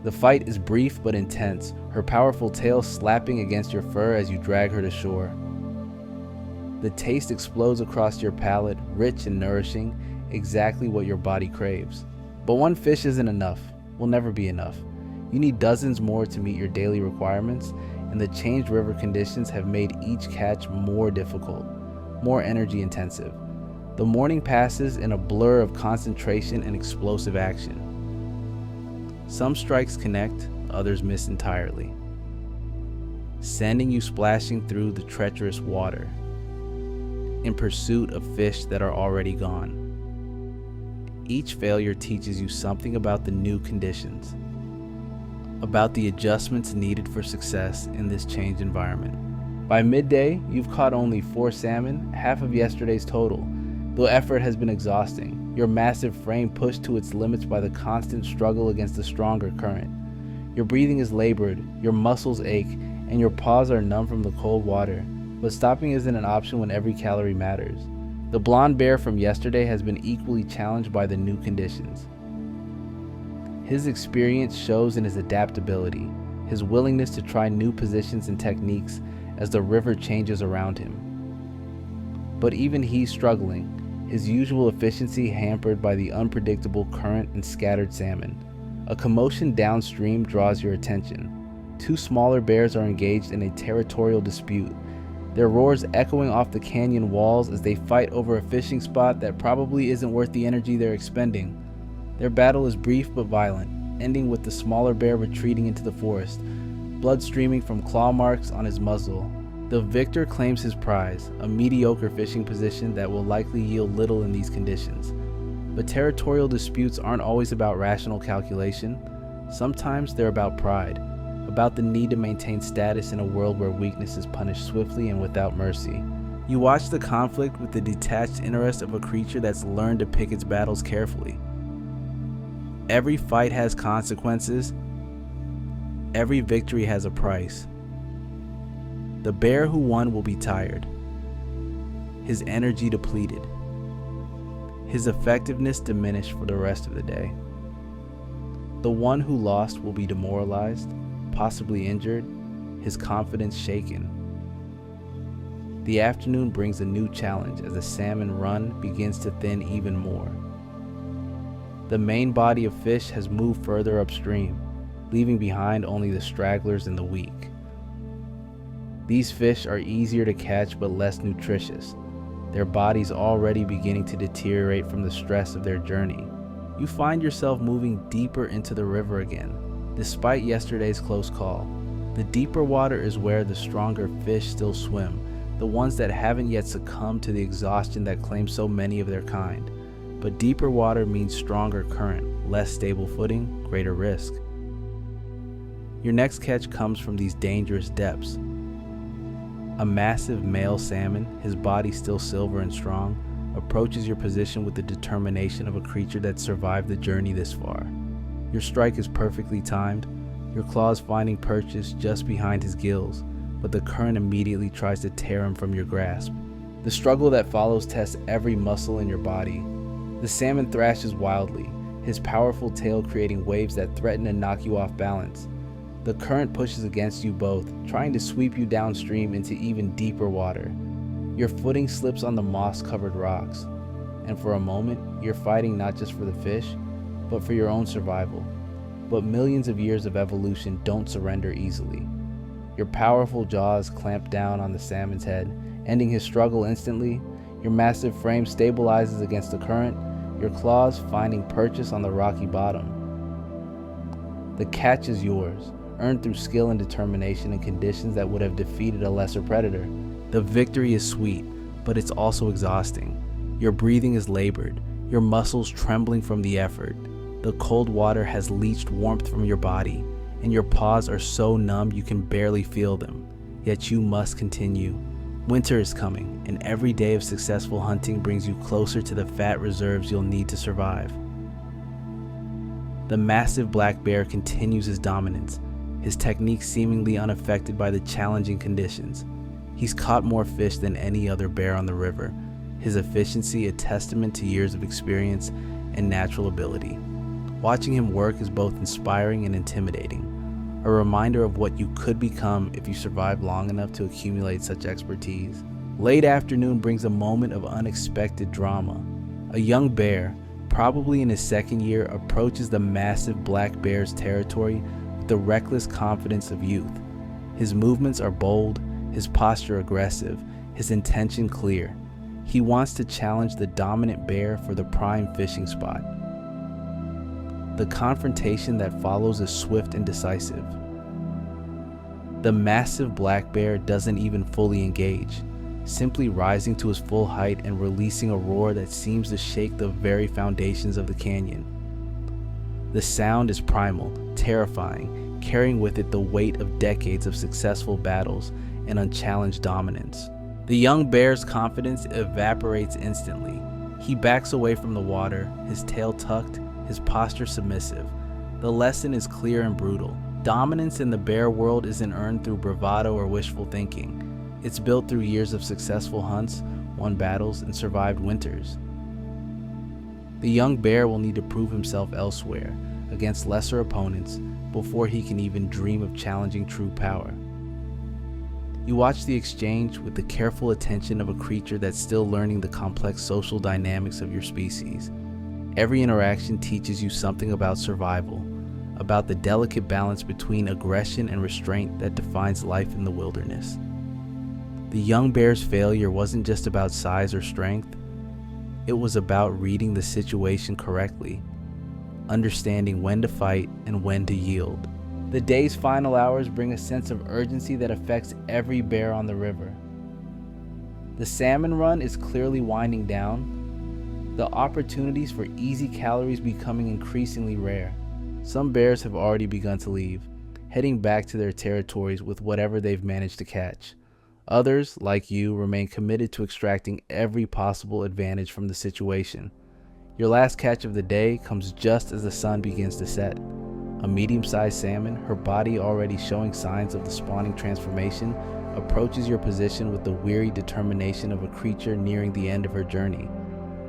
The fight is brief but intense, her powerful tail slapping against your fur as you drag her to shore. The taste explodes across your palate, rich and nourishing, exactly what your body craves. But one fish isn't enough, will never be enough. You need dozens more to meet your daily requirements, and the changed river conditions have made each catch more difficult, more energy intensive. The morning passes in a blur of concentration and explosive action. Some strikes connect, others miss entirely, sending you splashing through the treacherous water in pursuit of fish that are already gone. Each failure teaches you something about the new conditions, about the adjustments needed for success in this changed environment. By midday, you've caught only 4 salmon, half of yesterday's total. Though effort has been exhausting, your massive frame pushed to its limits by the constant struggle against the stronger current. Your breathing is labored, your muscles ache, and your paws are numb from the cold water. But stopping isn't an option when every calorie matters. The blonde bear from yesterday has been equally challenged by the new conditions. His experience shows in his adaptability, his willingness to try new positions and techniques as the river changes around him. But even he's struggling, his usual efficiency hampered by the unpredictable current and scattered salmon. A commotion downstream draws your attention. 2 smaller bears are engaged in a territorial dispute, their roars echoing off the canyon walls as they fight over a fishing spot that probably isn't worth the energy they're expending. Their battle is brief but violent, ending with the smaller bear retreating into the forest, blood streaming from claw marks on his muzzle. The victor claims his prize, a mediocre fishing position that will likely yield little in these conditions. But territorial disputes aren't always about rational calculation. Sometimes they're about pride, about the need to maintain status in a world where weakness is punished swiftly and without mercy. You watch the conflict with the detached interest of a creature that's learned to pick its battles carefully. Every fight has consequences. Every victory has a price. The bear who won will be tired, his energy depleted, his effectiveness diminished for the rest of the day. The one who lost will be demoralized, possibly injured, his confidence shaken. The afternoon brings a new challenge as the salmon run begins to thin even more. The main body of fish has moved further upstream, leaving behind only the stragglers and the weak. These fish are easier to catch but less nutritious, their bodies already beginning to deteriorate from the stress of their journey. You find yourself moving deeper into the river again, despite yesterday's close call. The deeper water is where the stronger fish still swim, the ones that haven't yet succumbed to the exhaustion that claims so many of their kind. But deeper water means stronger current, less stable footing, greater risk. Your next catch comes from these dangerous depths. A massive male salmon, his body still silver and strong, approaches your position with the determination of a creature that survived the journey this far. Your strike is perfectly timed, your claws finding purchase just behind his gills, but the current immediately tries to tear him from your grasp. The struggle that follows tests every muscle in your body. The salmon thrashes wildly, his powerful tail creating waves that threaten to knock you off balance. The current pushes against you both, trying to sweep you downstream into even deeper water. Your footing slips on the moss-covered rocks, and for a moment, you're fighting not just for the fish, but for your own survival. But millions of years of evolution don't surrender easily. Your powerful jaws clamp down on the salmon's head, ending his struggle instantly. Your massive frame stabilizes against the current, your claws finding purchase on the rocky bottom. The catch is yours, earned through skill and determination in conditions that would have defeated a lesser predator. The victory is sweet, but it's also exhausting. Your breathing is labored, your muscles trembling from the effort. The cold water has leached warmth from your body, and your paws are so numb you can barely feel them. Yet you must continue. Winter is coming, and every day of successful hunting brings you closer to the fat reserves you'll need to survive. The massive black bear continues his dominance, his technique seemingly unaffected by the challenging conditions. He's caught more fish than any other bear on the river, his efficiency a testament to years of experience and natural ability. Watching him work is both inspiring and intimidating, a reminder of what you could become if you survive long enough to accumulate such expertise. Late afternoon brings a moment of unexpected drama. A young bear, probably in his second year, approaches the massive black bear's territory with the reckless confidence of youth. His movements are bold, his posture aggressive, his intention clear. He wants to challenge the dominant bear for the prime fishing spot. The confrontation that follows is swift and decisive. The massive black bear doesn't even fully engage, simply rising to his full height and releasing a roar that seems to shake the very foundations of the canyon. The sound is primal, terrifying, carrying with it the weight of decades of successful battles and unchallenged dominance. The young bear's confidence evaporates instantly. He backs away from the water, his tail tucked, his posture submissive. The lesson is clear and brutal. Dominance in the bear world isn't earned through bravado or wishful thinking. It's built through years of successful hunts, won battles, and survived winters. The young bear will need to prove himself elsewhere, against lesser opponents, before he can even dream of challenging true power. You watch the exchange with the careful attention of a creature that's still learning the complex social dynamics of your species. Every interaction teaches you something about survival, about the delicate balance between aggression and restraint that defines life in the wilderness. The young bear's failure wasn't just about size or strength, it was about reading the situation correctly, understanding when to fight and when to yield. The day's final hours bring a sense of urgency that affects every bear on the river. The salmon run is clearly winding down, the opportunities for easy calories becoming increasingly rare. Some bears have already begun to leave, heading back to their territories with whatever they've managed to catch. Others, like you, remain committed to extracting every possible advantage from the situation. Your last catch of the day comes just as the sun begins to set. A medium-sized salmon, her body already showing signs of the spawning transformation, approaches your position with the weary determination of a creature nearing the end of her journey.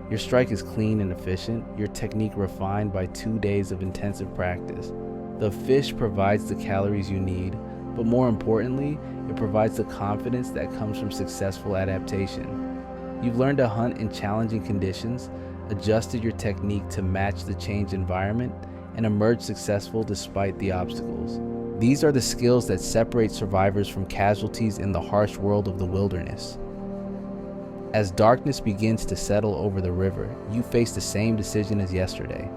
Your strike is clean and efficient, your technique refined by 2 days of intensive practice. The fish provides the calories you need, but more importantly, it provides the confidence that comes from successful adaptation. You've learned to hunt in challenging conditions, adjusted your technique to match the changed environment, and emerged successful despite the obstacles. These are the skills that separate survivors from casualties in the harsh world of the wilderness. As darkness begins to settle over the river, you face the same decision as yesterday.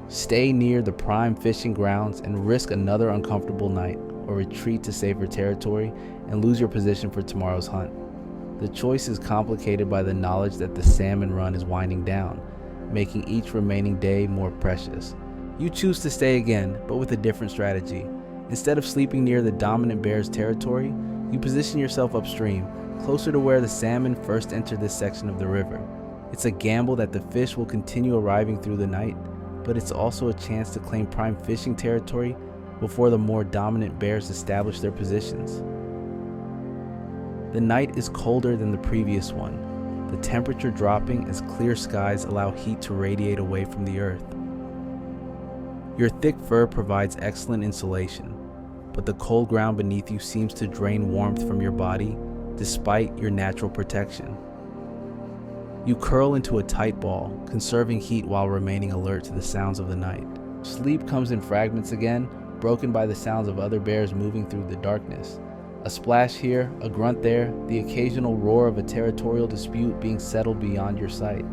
Stay near the prime fishing grounds and risk another uncomfortable night, or retreat to safer territory and lose your position for tomorrow's hunt. The choice is complicated by the knowledge that the salmon run is winding down, making each remaining day more precious. You choose to stay again, but with a different strategy. Instead of sleeping near the dominant bear's territory, you position yourself upstream, closer to where the salmon first entered this section of the river. It's a gamble that the fish will continue arriving through the night, but it's also a chance to claim prime fishing territory before the more dominant bears establish their positions. The night is colder than the previous one, the temperature dropping as clear skies allow heat to radiate away from the earth. Your thick fur provides excellent insulation, but the cold ground beneath you seems to drain warmth from your body despite your natural protection. You curl into a tight ball, conserving heat while remaining alert to the sounds of the night. Sleep comes in fragments again, broken by the sounds of other bears moving through the darkness. A splash here, a grunt there, the occasional roar of a territorial dispute being settled beyond your sight.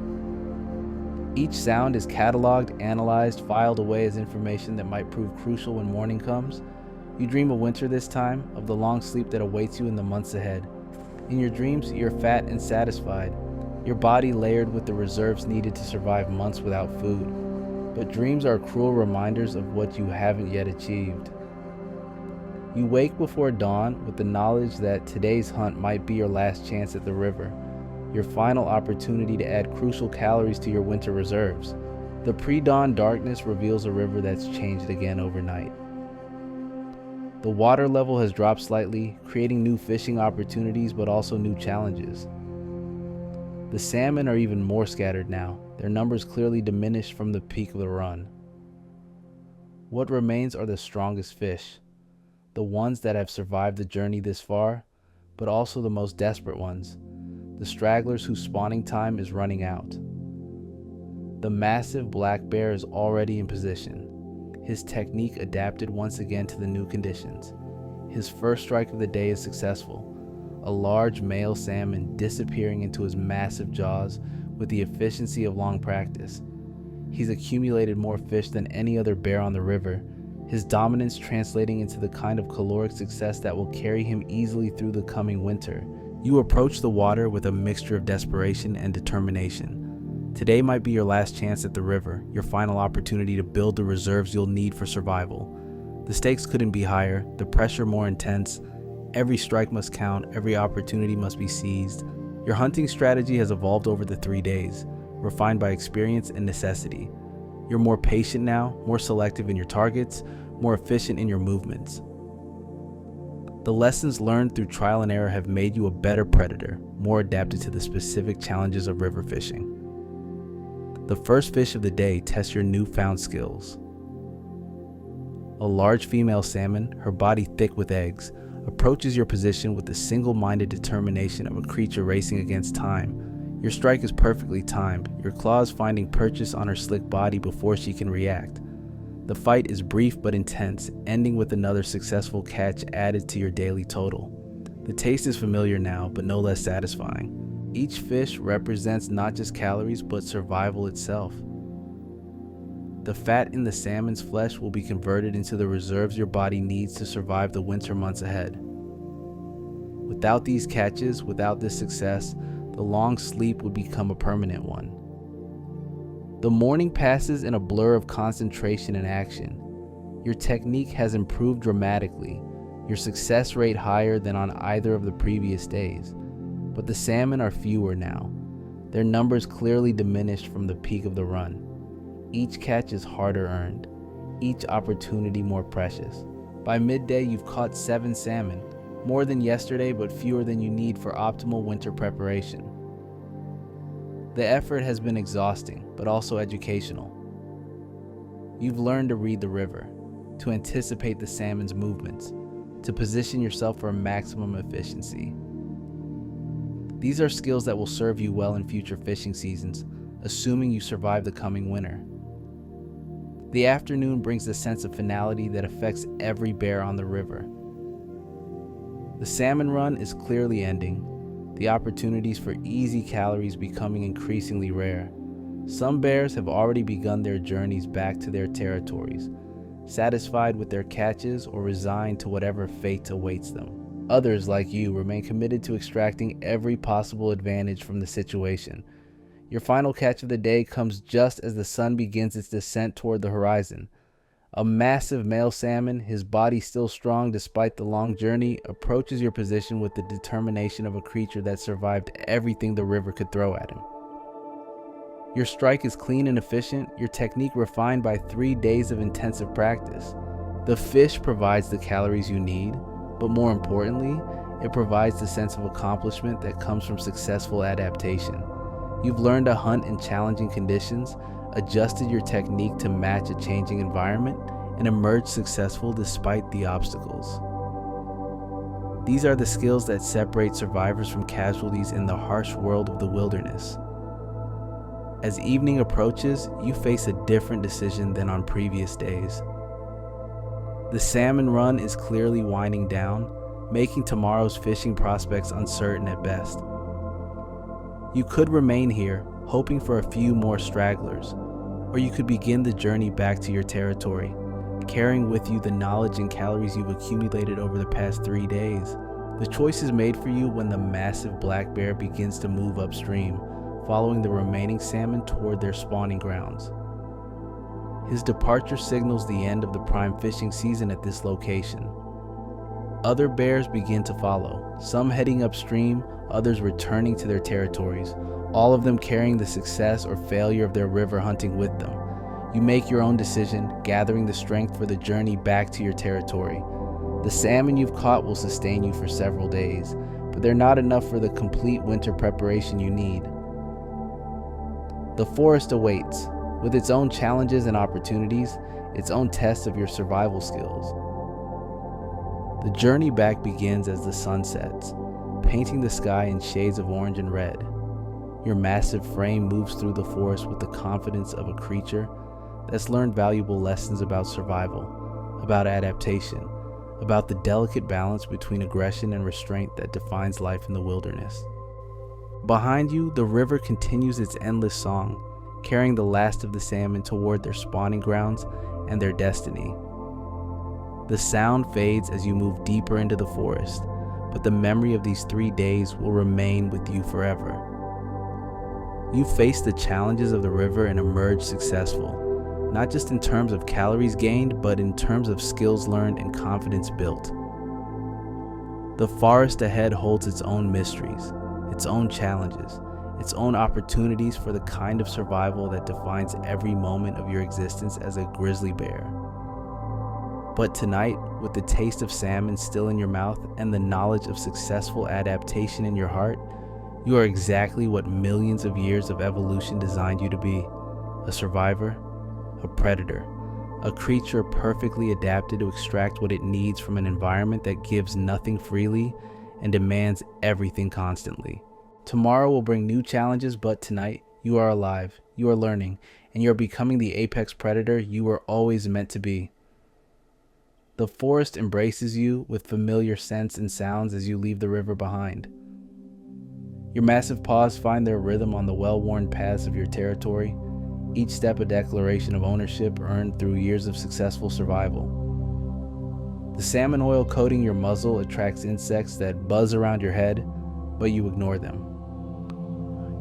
Each sound is cataloged, analyzed, filed away as information that might prove crucial when morning comes. You dream of winter this time, of the long sleep that awaits you in the months ahead. In your dreams, you're fat and satisfied, your body layered with the reserves needed to survive months without food. But dreams are cruel reminders of what you haven't yet achieved. You wake before dawn with the knowledge that today's hunt might be your last chance at the river, your final opportunity to add crucial calories to your winter reserves. The pre-dawn darkness reveals a river that's changed again overnight. The water level has dropped slightly, creating new fishing opportunities but also new challenges. The salmon are even more scattered now, their numbers clearly diminished from the peak of the run. What remains are the strongest fish, the ones that have survived the journey this far, but also the most desperate ones, the stragglers whose spawning time is running out. The massive black bear is already in position, his technique adapted once again to the new conditions. His first strike of the day is successful, a large male salmon disappearing into his massive jaws with the efficiency of long practice. He's accumulated more fish than any other bear on the river, his dominance translating into the kind of caloric success that will carry him easily through the coming winter. You approach the water with a mixture of desperation and determination. Today might be your last chance at the river, your final opportunity to build the reserves you'll need for survival. The stakes couldn't be higher, the pressure more intense. Every strike must count, every opportunity must be seized. Your hunting strategy has evolved over the 3 days, refined by experience and necessity. You're more patient now, more selective in your targets, more efficient in your movements. The lessons learned through trial and error have made you a better predator, more adapted to the specific challenges of river fishing. The first fish of the day tests your newfound skills. A large female salmon, her body thick with eggs, approaches your position with the single-minded determination of a creature racing against time. Your strike is perfectly timed, your claws finding purchase on her slick body before she can react. The fight is brief but intense, ending with another successful catch added to your daily total. The taste is familiar now, but no less satisfying. Each fish represents not just calories, but survival itself. The fat in the salmon's flesh will be converted into the reserves your body needs to survive the winter months ahead. Without these catches, without this success, the long sleep would become a permanent one. The morning passes in a blur of concentration and action. Your technique has improved dramatically, your success rate higher than on either of the previous days. But the salmon are fewer now, their numbers clearly diminished from the peak of the run. Each catch is harder earned, each opportunity more precious. By midday, you've caught 7 salmon, more than yesterday but fewer than you need for optimal winter preparation. The effort has been exhausting, but also educational. You've learned to read the river, to anticipate the salmon's movements, to position yourself for maximum efficiency. These are skills that will serve you well in future fishing seasons, assuming you survive the coming winter. The afternoon brings a sense of finality that affects every bear on the river. The salmon run is clearly ending, the opportunities for easy calories becoming increasingly rare. Some bears have already begun their journeys back to their territories, satisfied with their catches or resigned to whatever fate awaits them. Others, like you, remain committed to extracting every possible advantage from the situation. Your final catch of the day comes just as the sun begins its descent toward the horizon. A massive male salmon, his body still strong despite the long journey, approaches your position with the determination of a creature that survived everything the river could throw at him. Your strike is clean and efficient, your technique refined by 3 days of intensive practice. The fish provides the calories you need, but more importantly, it provides the sense of accomplishment that comes from successful adaptation. You've learned to hunt in challenging conditions, adjusted your technique to match a changing environment, and emerged successful despite the obstacles. These are the skills that separate survivors from casualties in the harsh world of the wilderness. As evening approaches, you face a different decision than on previous days. The salmon run is clearly winding down, making tomorrow's fishing prospects uncertain at best. You could remain here, hoping for a few more stragglers, or you could begin the journey back to your territory, carrying with you the knowledge and calories you've accumulated over the past 3 days. The choice is made for you when the massive black bear begins to move upstream, following the remaining salmon toward their spawning grounds. His departure signals the end of the prime fishing season at this location. Other bears begin to follow, some heading upstream, others returning to their territories, all of them carrying the success or failure of their river hunting with them. You make your own decision, gathering the strength for the journey back to your territory. The salmon you've caught will sustain you for several days, but they're not enough for the complete winter preparation you need. The forest awaits, with its own challenges and opportunities, its own tests of your survival skills. The journey back begins as the sun sets, painting the sky in shades of orange and red. Your massive frame moves through the forest with the confidence of a creature that's learned valuable lessons about survival, about adaptation, about the delicate balance between aggression and restraint that defines life in the wilderness. Behind you, the river continues its endless song, carrying the last of the salmon toward their spawning grounds and their destiny. The sound fades as you move deeper into the forest, but the memory of these 3 days will remain with you forever. You faced the challenges of the river and emerged successful, not just in terms of calories gained, but in terms of skills learned and confidence built. The forest ahead holds its own mysteries, its own challenges, its own opportunities for the kind of survival that defines every moment of your existence as a grizzly bear. But tonight, with the taste of salmon still in your mouth and the knowledge of successful adaptation in your heart, you are exactly what millions of years of evolution designed you to be: a survivor, a predator, a creature perfectly adapted to extract what it needs from an environment that gives nothing freely and demands everything constantly. Tomorrow will bring new challenges, but tonight, you are alive, you are learning, and you are becoming the apex predator you were always meant to be. The forest embraces you with familiar scents and sounds as you leave the river behind. Your massive paws find their rhythm on the well-worn paths of your territory, each step a declaration of ownership earned through years of successful survival. The salmon oil coating your muzzle attracts insects that buzz around your head, but you ignore them.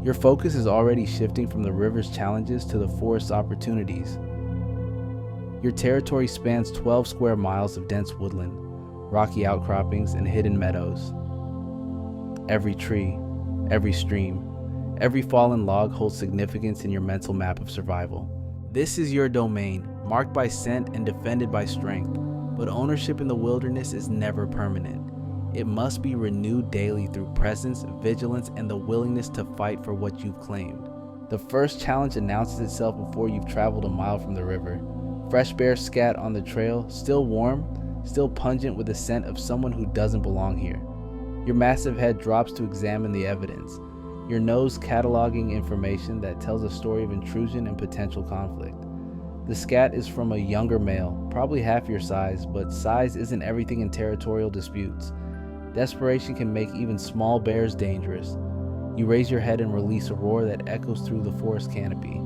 Your focus is already shifting from the river's challenges to the forest's opportunities. Your territory spans 12 square miles of dense woodland, rocky outcroppings, and hidden meadows. Every tree, every stream, every fallen log holds significance in your mental map of survival. This is your domain, marked by scent and defended by strength, but ownership in the wilderness is never permanent. It must be renewed daily through presence, vigilance, and the willingness to fight for what you've claimed. The first challenge announces itself before you've traveled a mile from the river. Fresh bear scat on the trail, still warm, still pungent with the scent of someone who doesn't belong here. Your massive head drops to examine the evidence, your nose cataloging information that tells a story of intrusion and potential conflict. The scat is from a younger male, probably half your size, but size isn't everything in territorial disputes. Desperation can make even small bears dangerous. You raise your head and release a roar that echoes through the forest canopy.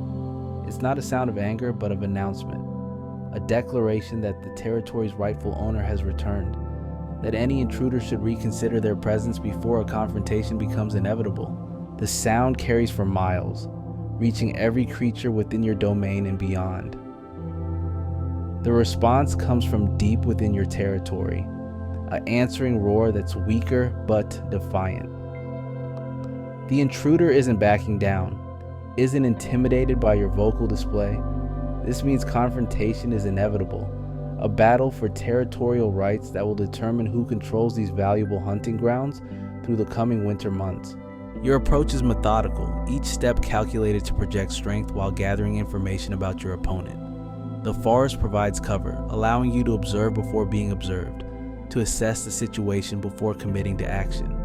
It's not a sound of anger, but of announcement. A declaration that the territory's rightful owner has returned, that any intruder should reconsider their presence before a confrontation becomes inevitable. The sound carries for miles, reaching every creature within your domain and beyond. The response comes from deep within your territory, an answering roar that's weaker but defiant. The intruder isn't backing down. isn't intimidated by your vocal display, this means confrontation is inevitable, a battle for territorial rights that will determine who controls these valuable hunting grounds through the coming winter months. Your approach is methodical, each step calculated to project strength while gathering information about your opponent. The forest provides cover, allowing you to observe before being observed, to assess the situation before committing to action.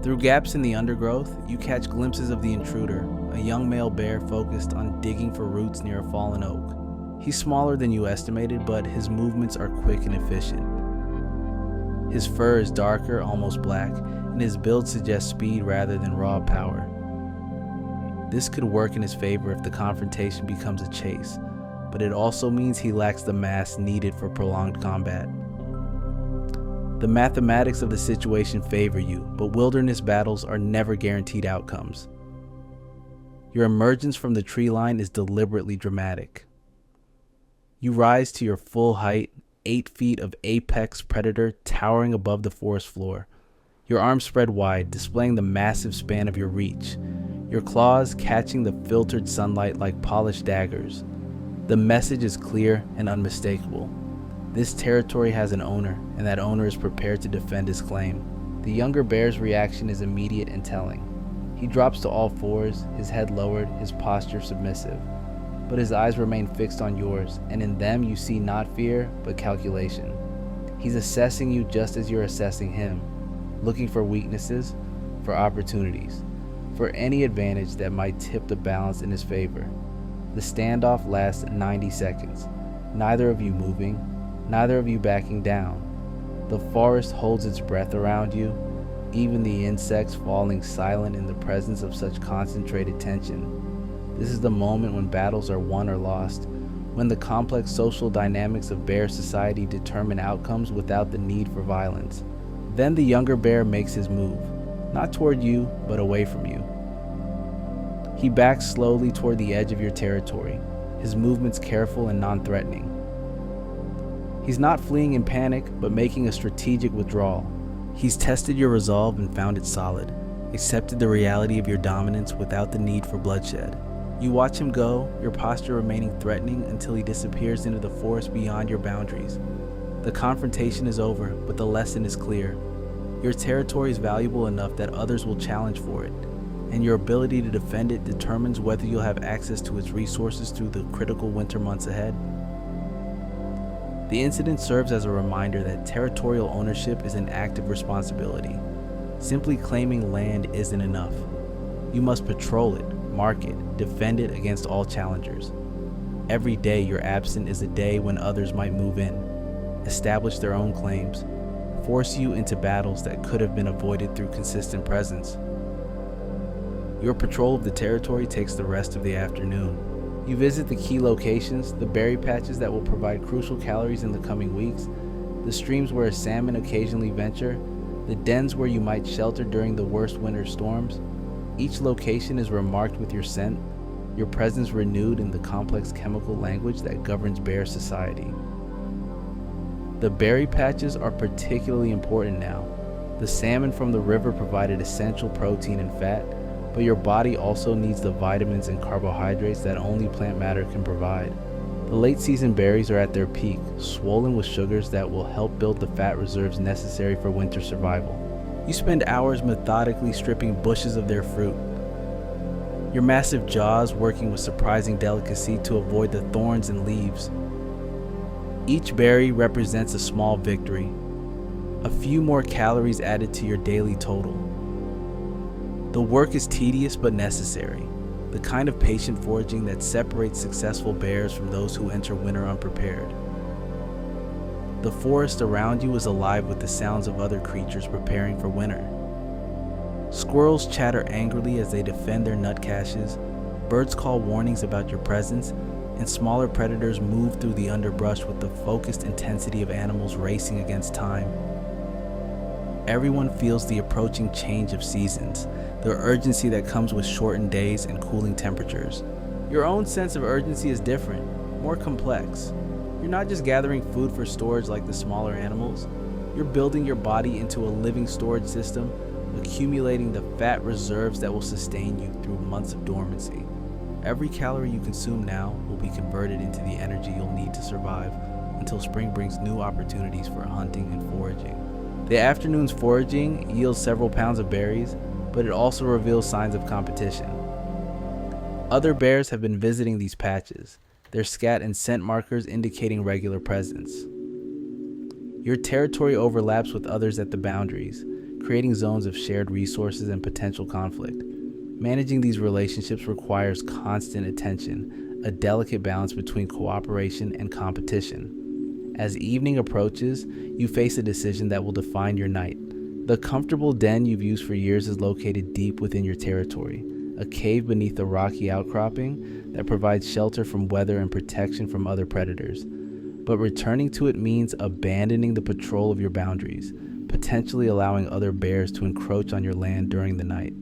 Through gaps in the undergrowth, you catch glimpses of the intruder, a young male bear focused on digging for roots near a fallen oak. He's smaller than you estimated, but his movements are quick and efficient. His fur is darker, almost black, and his build suggests speed rather than raw power. This could work in his favor if the confrontation becomes a chase, but it also means he lacks the mass needed for prolonged combat. The mathematics of the situation favor you, but wilderness battles are never guaranteed outcomes. Your emergence from the tree line is deliberately dramatic. You rise to your full height, 8 feet of apex predator towering above the forest floor. Your arms spread wide, displaying the massive span of your reach, your claws catching the filtered sunlight like polished daggers. The message is clear and unmistakable. This territory has an owner, and that owner is prepared to defend his claim. The younger bear's reaction is immediate and telling. He drops to all fours, his head lowered, his posture submissive. But his eyes remain fixed on yours, and in them you see not fear, but calculation. He's assessing you just as you're assessing him, looking for weaknesses, for opportunities, for any advantage that might tip the balance in his favor. The standoff lasts 90 seconds, neither of you moving, neither of you backing down. The forest holds its breath around you, even the insects falling silent in the presence of such concentrated tension. This is the moment when battles are won or lost, when the complex social dynamics of bear society determine outcomes without the need for violence. Then the younger bear makes his move, not toward you, but away from you. He backs slowly toward the edge of your territory, his movements careful and non-threatening. He's not fleeing in panic, but making a strategic withdrawal. He's tested your resolve and found it solid, accepted the reality of your dominance without the need for bloodshed. You watch him go, your posture remaining threatening until he disappears into the forest beyond your boundaries. The confrontation is over, but the lesson is clear. Your territory is valuable enough that others will challenge for it, and your ability to defend it determines whether you'll have access to its resources through the critical winter months ahead. The incident serves as a reminder that territorial ownership is an active responsibility. Simply claiming land isn't enough. You must patrol it, mark it, defend it against all challengers. Every day you're absent is a day when others might move in, establish their own claims, force you into battles that could have been avoided through consistent presence. Your patrol of the territory takes the rest of the afternoon. You visit the key locations, the berry patches that will provide crucial calories in the coming weeks, the streams where salmon occasionally venture, the dens where you might shelter during the worst winter storms. Each location is remarked with your scent, your presence renewed in the complex chemical language that governs bear society. The berry patches are particularly important now. The salmon from the river provided essential protein and fat, but your body also needs the vitamins and carbohydrates that only plant matter can provide. The late season berries are at their peak, swollen with sugars that will help build the fat reserves necessary for winter survival. You spend hours methodically stripping bushes of their fruit, your massive jaws working with surprising delicacy to avoid the thorns and leaves. Each berry represents a small victory, a few more calories added to your daily total. The work is tedious but necessary, the kind of patient foraging that separates successful bears from those who enter winter unprepared. The forest around you is alive with the sounds of other creatures preparing for winter. Squirrels chatter angrily as they defend their nut caches, birds call warnings about your presence, and smaller predators move through the underbrush with the focused intensity of animals racing against time. Everyone feels the approaching change of seasons, the urgency that comes with shortened days and cooling temperatures. Your own sense of urgency is different, more complex. You're not just gathering food for storage like the smaller animals. You're building your body into a living storage system, accumulating the fat reserves that will sustain you through months of dormancy. Every calorie you consume now will be converted into the energy you'll need to survive until spring brings new opportunities for hunting and foraging. The afternoon's foraging yields several pounds of berries, but it also reveals signs of competition. Other bears have been visiting these patches, their scat and scent markers indicating regular presence. Your territory overlaps with others at the boundaries, creating zones of shared resources and potential conflict. Managing these relationships requires constant attention, a delicate balance between cooperation and competition. As evening approaches, you face a decision that will define your night. The comfortable den you've used for years is located deep within your territory, a cave beneath a rocky outcropping that provides shelter from weather and protection from other predators. But returning to it means abandoning the patrol of your boundaries, potentially allowing other bears to encroach on your land during the night.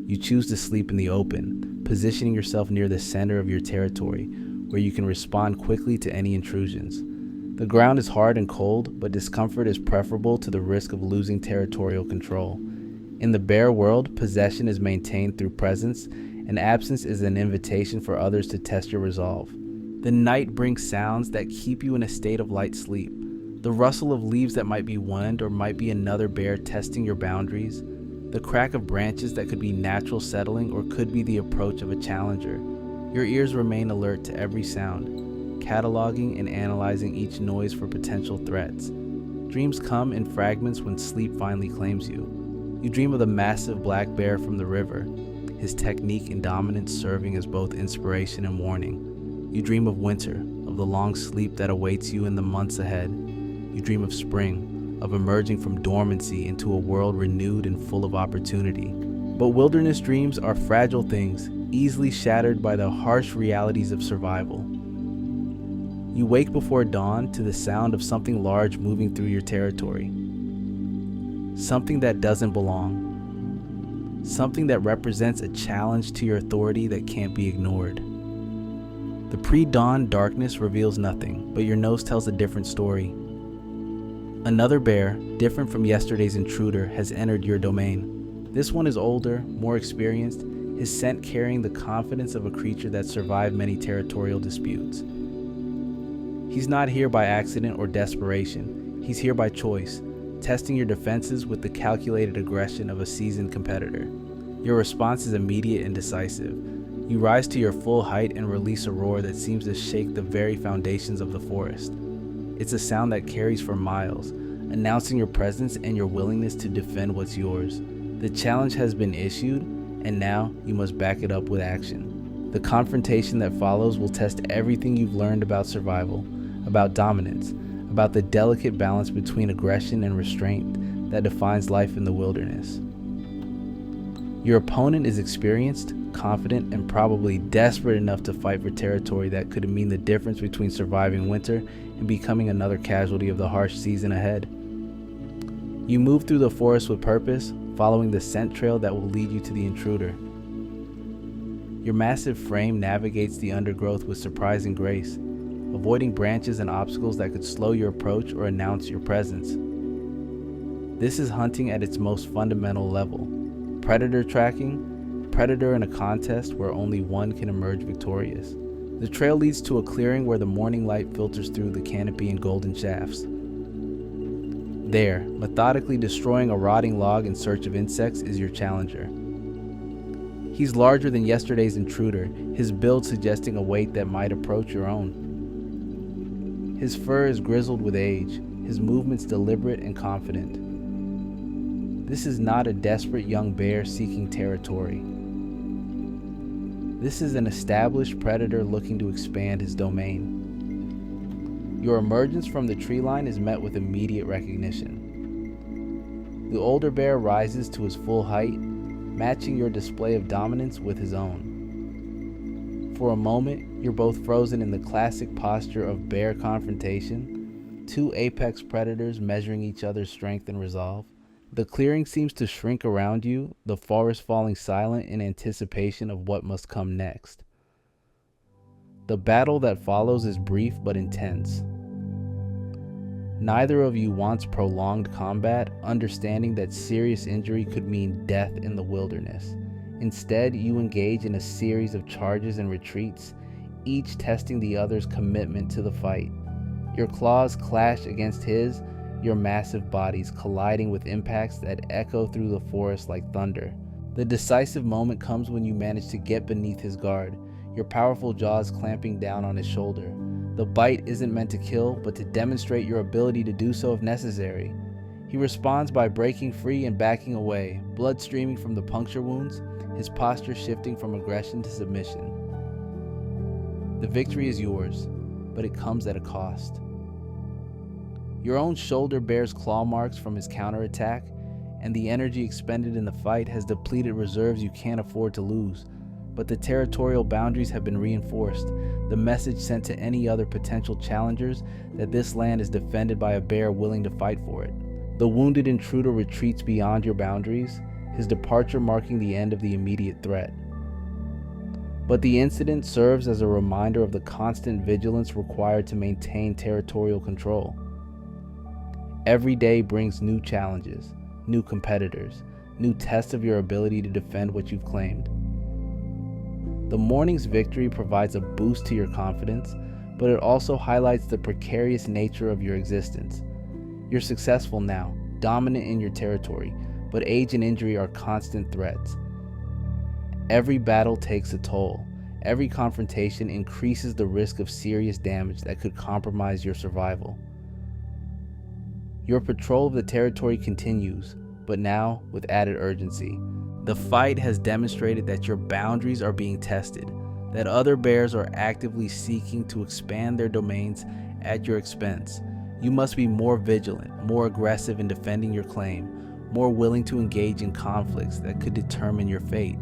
You choose to sleep in the open, positioning yourself near the center of your territory, where you can respond quickly to any intrusions. The ground is hard and cold, but discomfort is preferable to the risk of losing territorial control. In the bear world, possession is maintained through presence, and absence is an invitation for others to test your resolve. The night brings sounds that keep you in a state of light sleep. The rustle of leaves that might be wind or might be another bear testing your boundaries. The crack of branches that could be natural settling or could be the approach of a challenger. Your ears remain alert to every sound, cataloging and analyzing each noise for potential threats. Dreams come in fragments when sleep finally claims you. You dream of the massive black bear from the river, his technique and dominance serving as both inspiration and warning. You dream of winter, of the long sleep that awaits you in the months ahead. You dream of spring, of emerging from dormancy into a world renewed and full of opportunity. But wilderness dreams are fragile things, easily shattered by the harsh realities of survival. You wake before dawn to the sound of something large moving through your territory. Something that doesn't belong. Something that represents a challenge to your authority that can't be ignored. The pre-dawn darkness reveals nothing, but your nose tells a different story. Another bear, different from yesterday's intruder, has entered your domain. This one is older, more experienced, his scent carrying the confidence of a creature that survived many territorial disputes. He's not here by accident or desperation. He's here by choice, testing your defenses with the calculated aggression of a seasoned competitor. Your response is immediate and decisive. You rise to your full height and release a roar that seems to shake the very foundations of the forest. It's a sound that carries for miles, announcing your presence and your willingness to defend what's yours. The challenge has been issued, and now you must back it up with action. The confrontation that follows will test everything you've learned about survival, about dominance, about the delicate balance between aggression and restraint that defines life in the wilderness. Your opponent is experienced, confident, and probably desperate enough to fight for territory that could mean the difference between surviving winter and becoming another casualty of the harsh season ahead. You move through the forest with purpose, following the scent trail that will lead you to the intruder. Your massive frame navigates the undergrowth with surprising grace, avoiding branches and obstacles that could slow your approach or announce your presence. This is hunting at its most fundamental level. Predator tracking, predator in a contest where only one can emerge victorious. The trail leads to a clearing where the morning light filters through the canopy in golden shafts. There, methodically destroying a rotting log in search of insects, is your challenger. He's larger than yesterday's intruder, his build suggesting a weight that might approach your own. His fur is grizzled with age, his movements deliberate and confident. This is not a desperate young bear seeking territory. This is an established predator looking to expand his domain. Your emergence from the tree line is met with immediate recognition. The older bear rises to his full height, matching your display of dominance with his own. For a moment, you're both frozen in the classic posture of bear confrontation, two apex predators measuring each other's strength and resolve. The clearing seems to shrink around you, the forest falling silent in anticipation of what must come next. The battle that follows is brief but intense. Neither of you wants prolonged combat, understanding that serious injury could mean death in the wilderness. Instead, you engage in a series of charges and retreats, each testing the other's commitment to the fight. Your claws clash against his, your massive bodies colliding with impacts that echo through the forest like thunder. The decisive moment comes when you manage to get beneath his guard, your powerful jaws clamping down on his shoulder. The bite isn't meant to kill, but to demonstrate your ability to do so if necessary. He responds by breaking free and backing away, blood streaming from the puncture wounds, his posture shifting from aggression to submission. The victory is yours, but it comes at a cost. Your own shoulder bears claw marks from his counterattack, and the energy expended in the fight has depleted reserves you can't afford to lose. But the territorial boundaries have been reinforced, the message sent to any other potential challengers that this land is defended by a bear willing to fight for it. The wounded intruder retreats beyond your boundaries, his departure marking the end of the immediate threat. But the incident serves as a reminder of the constant vigilance required to maintain territorial control. Every day brings new challenges, new competitors, new tests of your ability to defend what you've claimed. The morning's victory provides a boost to your confidence, but it also highlights the precarious nature of your existence. You're successful now, dominant in your territory, but age and injury are constant threats. Every battle takes a toll. Every confrontation increases the risk of serious damage that could compromise your survival. Your patrol of the territory continues, but now with added urgency. The fight has demonstrated that your boundaries are being tested, that other bears are actively seeking to expand their domains at your expense. You must be more vigilant, more aggressive in defending your claim, more willing to engage in conflicts that could determine your fate.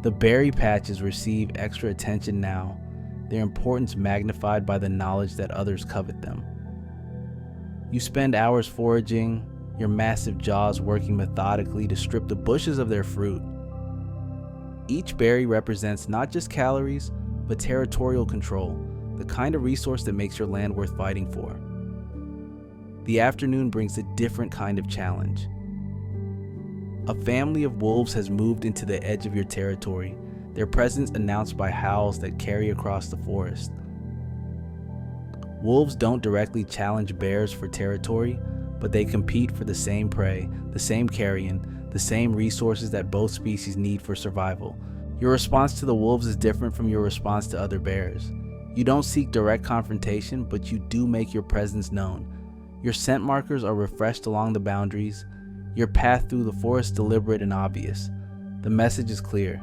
The berry patches receive extra attention now, their importance magnified by the knowledge that others covet them. You spend hours foraging, your massive jaws working methodically to strip the bushes of their fruit. Each berry represents not just calories, but territorial control, the kind of resource that makes your land worth fighting for. The afternoon brings a different kind of challenge. A family of wolves has moved into the edge of your territory, their presence announced by howls that carry across the forest. Wolves don't directly challenge bears for territory, but they compete for the same prey, the same carrion, the same resources that both species need for survival. Your response to the wolves is different from your response to other bears. You don't seek direct confrontation, but you do make your presence known. Your scent markers are refreshed along the boundaries, your path through the forest deliberate and obvious. The message is clear.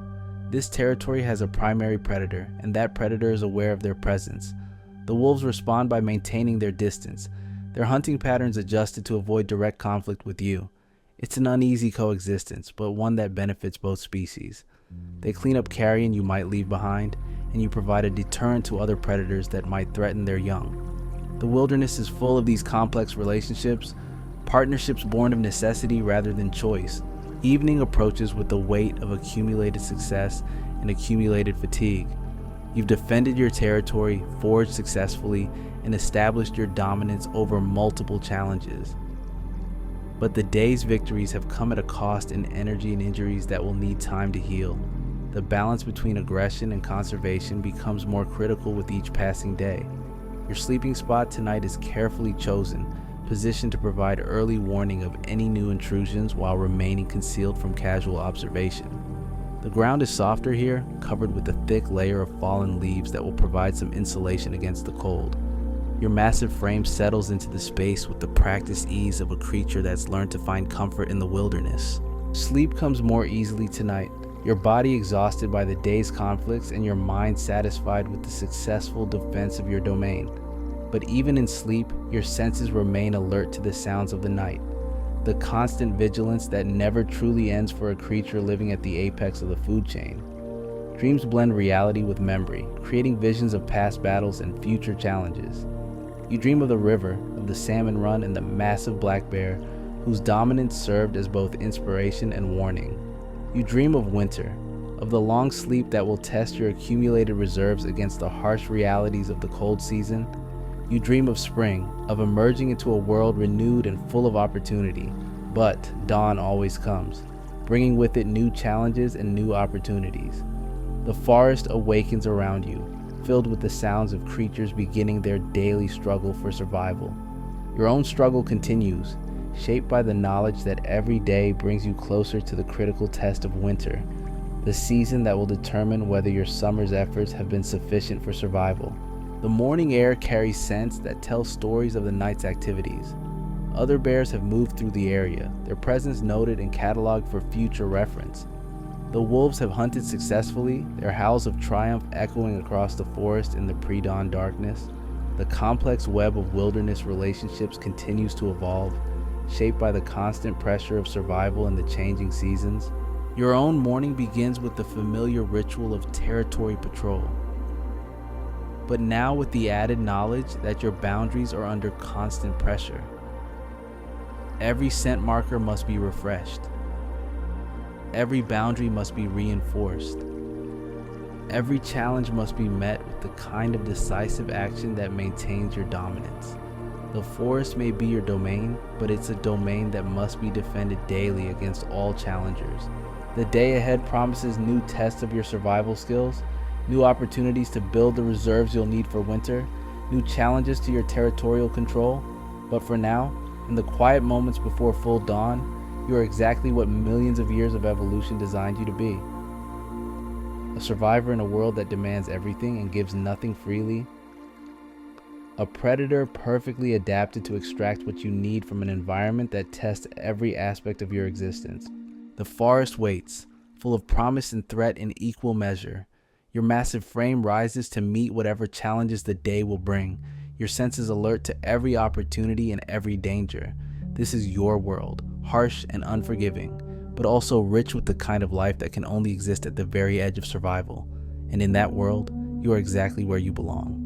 This territory has a primary predator, and that predator is aware of their presence. The wolves respond by maintaining their distance, their hunting patterns adjusted to avoid direct conflict with you. It's an uneasy coexistence, but one that benefits both species. They clean up carrion you might leave behind, and you provide a deterrent to other predators that might threaten their young. The wilderness is full of these complex relationships, partnerships born of necessity rather than choice. Evening approaches with the weight of accumulated success and accumulated fatigue. You've defended your territory, foraged successfully, and established your dominance over multiple challenges. But the day's victories have come at a cost in energy and injuries that will need time to heal. The balance between aggression and conservation becomes more critical with each passing day. Your sleeping spot tonight is carefully chosen, positioned to provide early warning of any new intrusions while remaining concealed from casual observation. The ground is softer here, covered with a thick layer of fallen leaves that will provide some insulation against the cold. Your massive frame settles into the space with the practiced ease of a creature that's learned to find comfort in the wilderness. Sleep comes more easily tonight, your body exhausted by the day's conflicts and your mind satisfied with the successful defense of your domain. But even in sleep, your senses remain alert to the sounds of the night, the constant vigilance that never truly ends for a creature living at the apex of the food chain. Dreams blend reality with memory, creating visions of past battles and future challenges. You dream of the river, of the salmon run, and the massive black bear, whose dominance served as both inspiration and warning. You dream of winter, of the long sleep that will test your accumulated reserves against the harsh realities of the cold season. You dream of spring, of emerging into a world renewed and full of opportunity. But dawn always comes, bringing with it new challenges and new opportunities. The forest awakens around you, filled with the sounds of creatures beginning their daily struggle for survival. Your own struggle continues, shaped by the knowledge that every day brings you closer to the critical test of winter, the season that will determine whether your summer's efforts have been sufficient for survival. The morning air carries scents that tell stories of the night's activities. Other bears have moved through the area, their presence noted and cataloged for future reference. The wolves have hunted successfully, their howls of triumph echoing across the forest in the pre-dawn darkness. The complex web of wilderness relationships continues to evolve, shaped by the constant pressure of survival in the changing seasons. Your own morning begins with the familiar ritual of territory patrol, but now with the added knowledge that your boundaries are under constant pressure. Every scent marker must be refreshed. Every boundary must be reinforced. Every challenge must be met with the kind of decisive action that maintains your dominance. The forest may be your domain, but it's a domain that must be defended daily against all challengers. The day ahead promises new tests of your survival skills, new opportunities to build the reserves you'll need for winter, new challenges to your territorial control. But for now, in the quiet moments before full dawn, you are exactly what millions of years of evolution designed you to be. A survivor in a world that demands everything and gives nothing freely. A predator perfectly adapted to extract what you need from an environment that tests every aspect of your existence. The forest waits, full of promise and threat in equal measure. Your massive frame rises to meet whatever challenges the day will bring. Your senses alert to every opportunity and every danger. This is your world, harsh and unforgiving, but also rich with the kind of life that can only exist at the very edge of survival. And in that world, you are exactly where you belong.